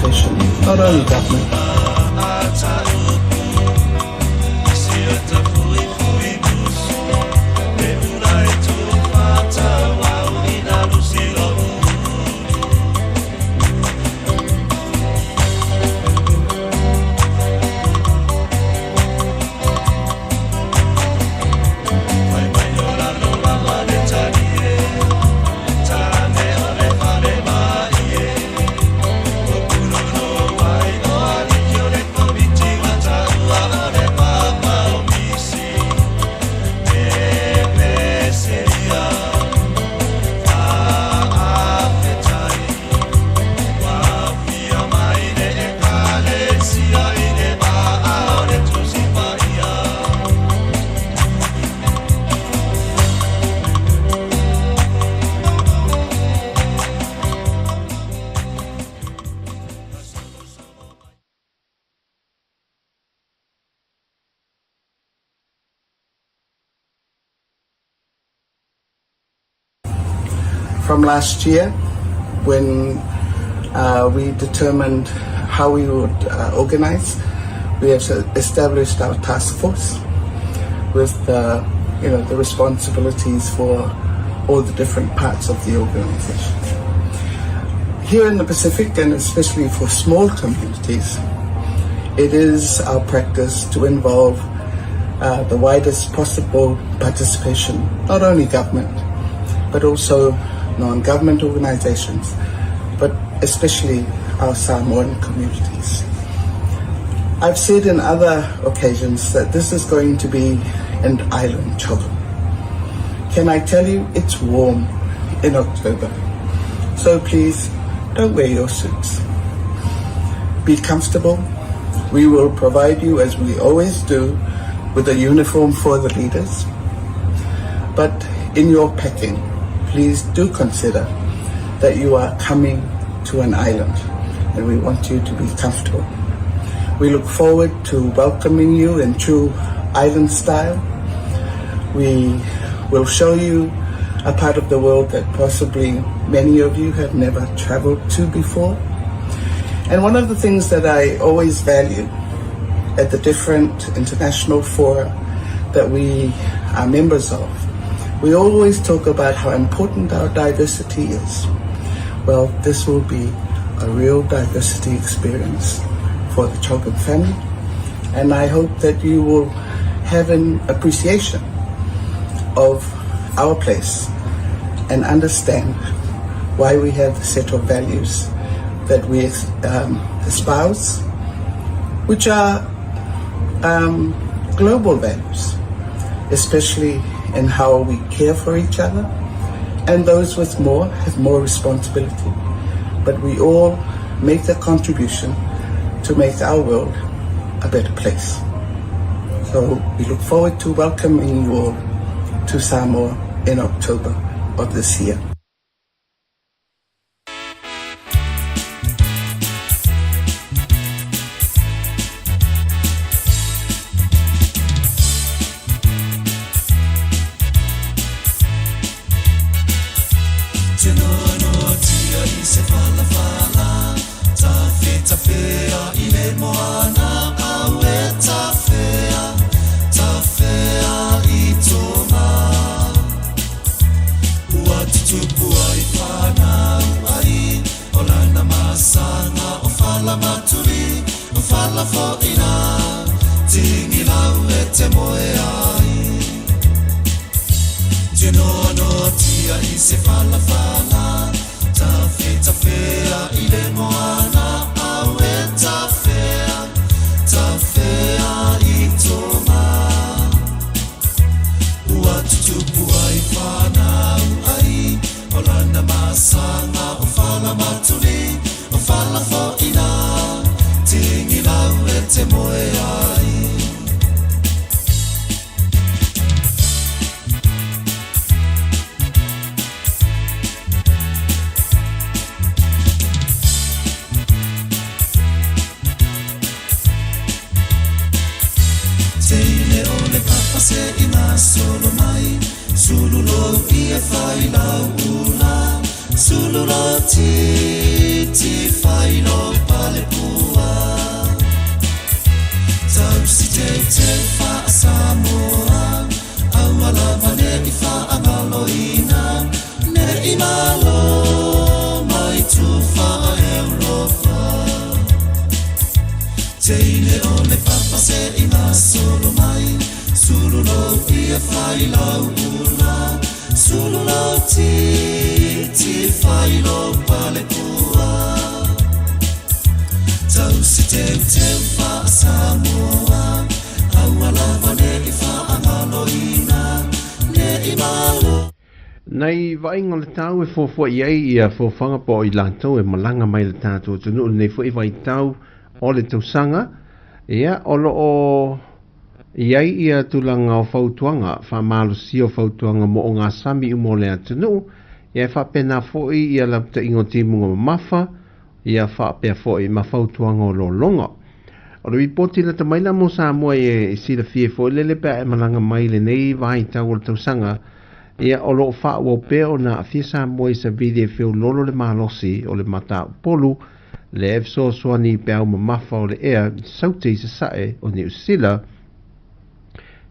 participation, not only government. From last year, when we determined how we would organize, we have established our task force with the responsibilities for all the different parts of the organization. Here in the Pacific, and especially for small communities, it is our practice to involve the widest possible participation, not only government, but also non-government organizations, but especially our Samoan communities. I've said in other occasions that this is going to be an island chogo. Can I tell you, it's warm in October. So please, don't wear your suits. Be comfortable. We will provide you, as we always do, with a uniform for the leaders. But in your packing, please do consider that you are coming to an island and we want you to be comfortable. We look forward to welcoming you in true island style. We will show you a part of the world that possibly many of you have never traveled to before. And one of the things that I always value at the different international fora that we are members of, we always talk about how important our diversity is. Well, this will be a real diversity experience for the Chogan family, and I hope that you will have an appreciation of our place and understand why we have the set of values that we espouse, which are global values, especially in how we care for each other, and those with more have more responsibility. But we all make a contribution to make our world a better place. So we look forward to welcoming you all to Samoa in October of this year. Sulurati ti fai lo pale whailau ula Sulu lau ti whailo pale pua Tau si teu wha Samoa Aua lava ne I wha angaloina Ne I malo Nei vainga le tau e fofua iei ia fofanga po I lantou e malanga mai le tātou tunu nei fo I vai tau o le tausanga ia o loo iei ia tulanga o fautuanga wha malu si o fautuanga mo o ngā sami umo le atunu ia wha pena fo I ia lapta ingo timunga mafa ia wha pia fo I ma fautuanga o lo longa o le ripoti le tamaila mo Samoa e sila fie fo lele pia e malanga mai le nei vai tau o le tausanga ia o lo fa wo pe o na fi Samoa sa vide fe lolo le malosi o le mata polu le efso soani pe au mafa o le ea saute se sae o New Zealand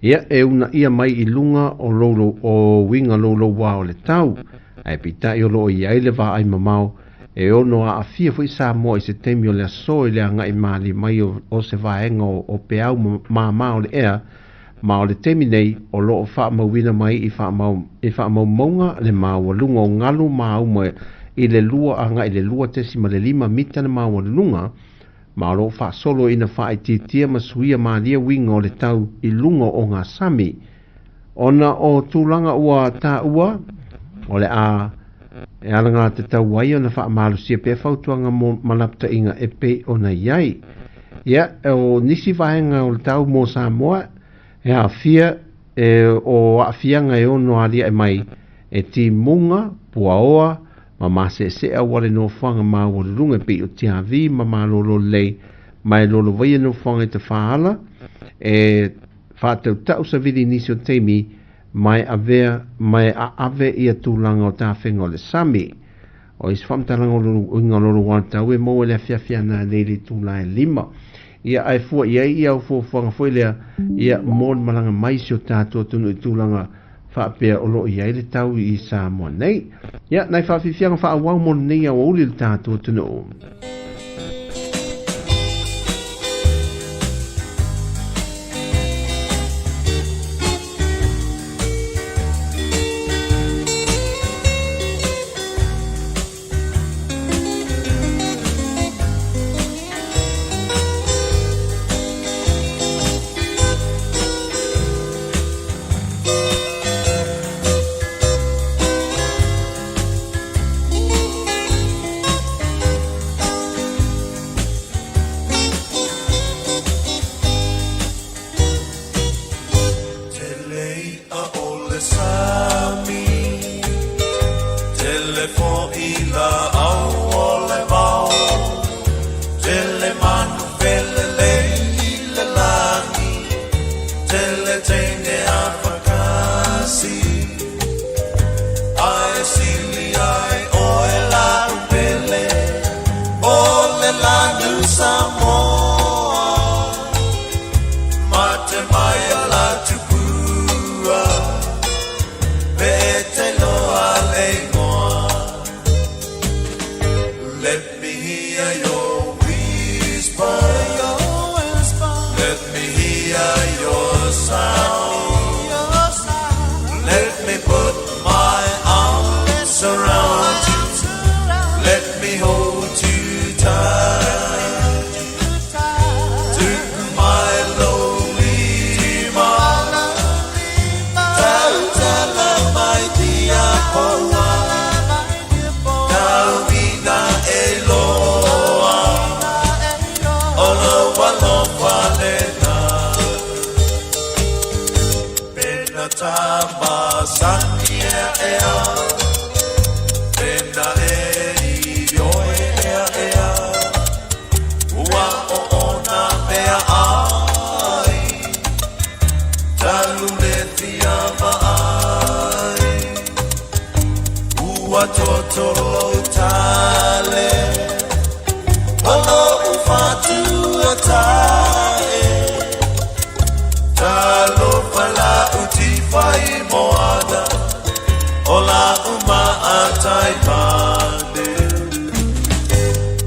ia e una ia mai I lunga o lolo o winga lolo wa o le tau ai pita I o lo ia I le va ai mamau e ono a fia foi Samoa se temi o le so le anga I mali mai o se vaenga o pe au mama o le ea ma o le temi nei o lo o wha mawina mai I wha mau maunga le mau lunga o ngalu mau mo I le lua anga I le lua tesi ma le 5 mita na mau lunga ma o lo wha solo ina wha I titia ma suia ma lia winga o le tau I lunga o ngā sami ona o tūlanga ua tā ua o le a e alanga te tau wai o na wha malu sia pe fautuanga mo malapta inga e pe o na iai ia o nisi vahenga o le tau mo Samoa e a fia o a fianga e ono alia e mai e ti munga puaoa ma mase se a wale no whanga ma wale runga pe o tia vi ma ma lolo lei mai lolo vai no whanga te whaala e whātau tau sa vidi nisi o teimi mai avea mai a ave ia tūlanga o tā whenga o le sami o is whamtaranga o inga lolo wantau e mo e le fia na leili tūla e 5 ia ai fua ia o fua foi lea ia mon malanga mai si o tātua tunu I tūlanga whaapea o lo ia le tau I Samoa nei ia nai whaafifianga whaawau mon nei au uli le tātua tunu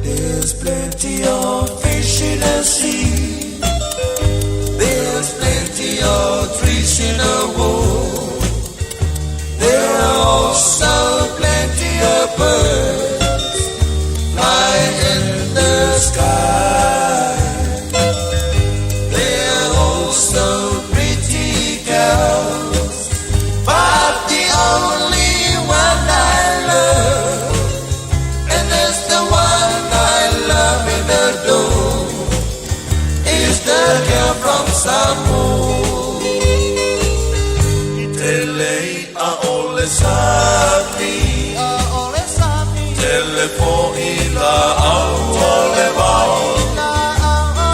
There's plenty of fish in the sea. There's plenty of trees in the world. also plenty of birds fly in the sky. There are also pretty girls, but the only one I love, and that's the one I love and adore, is the girl from Samoa. Telefoila au ole wao,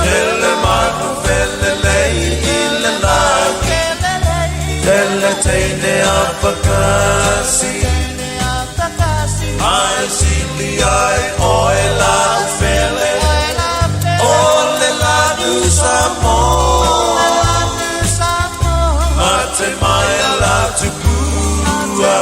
telemanu velelei ile lagi, teleteine apakasi, ai sili ai oela fele, ole la du Samoa, mate mai la tupua.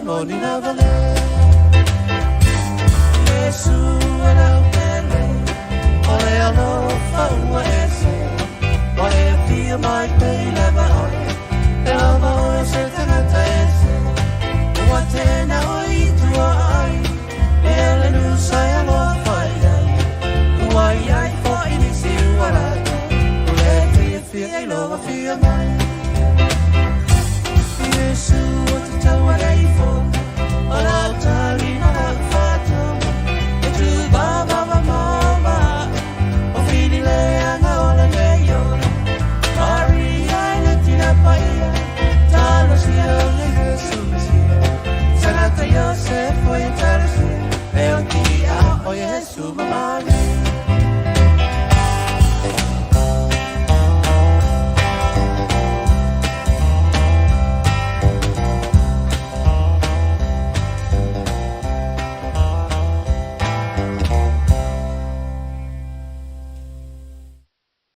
Morning of the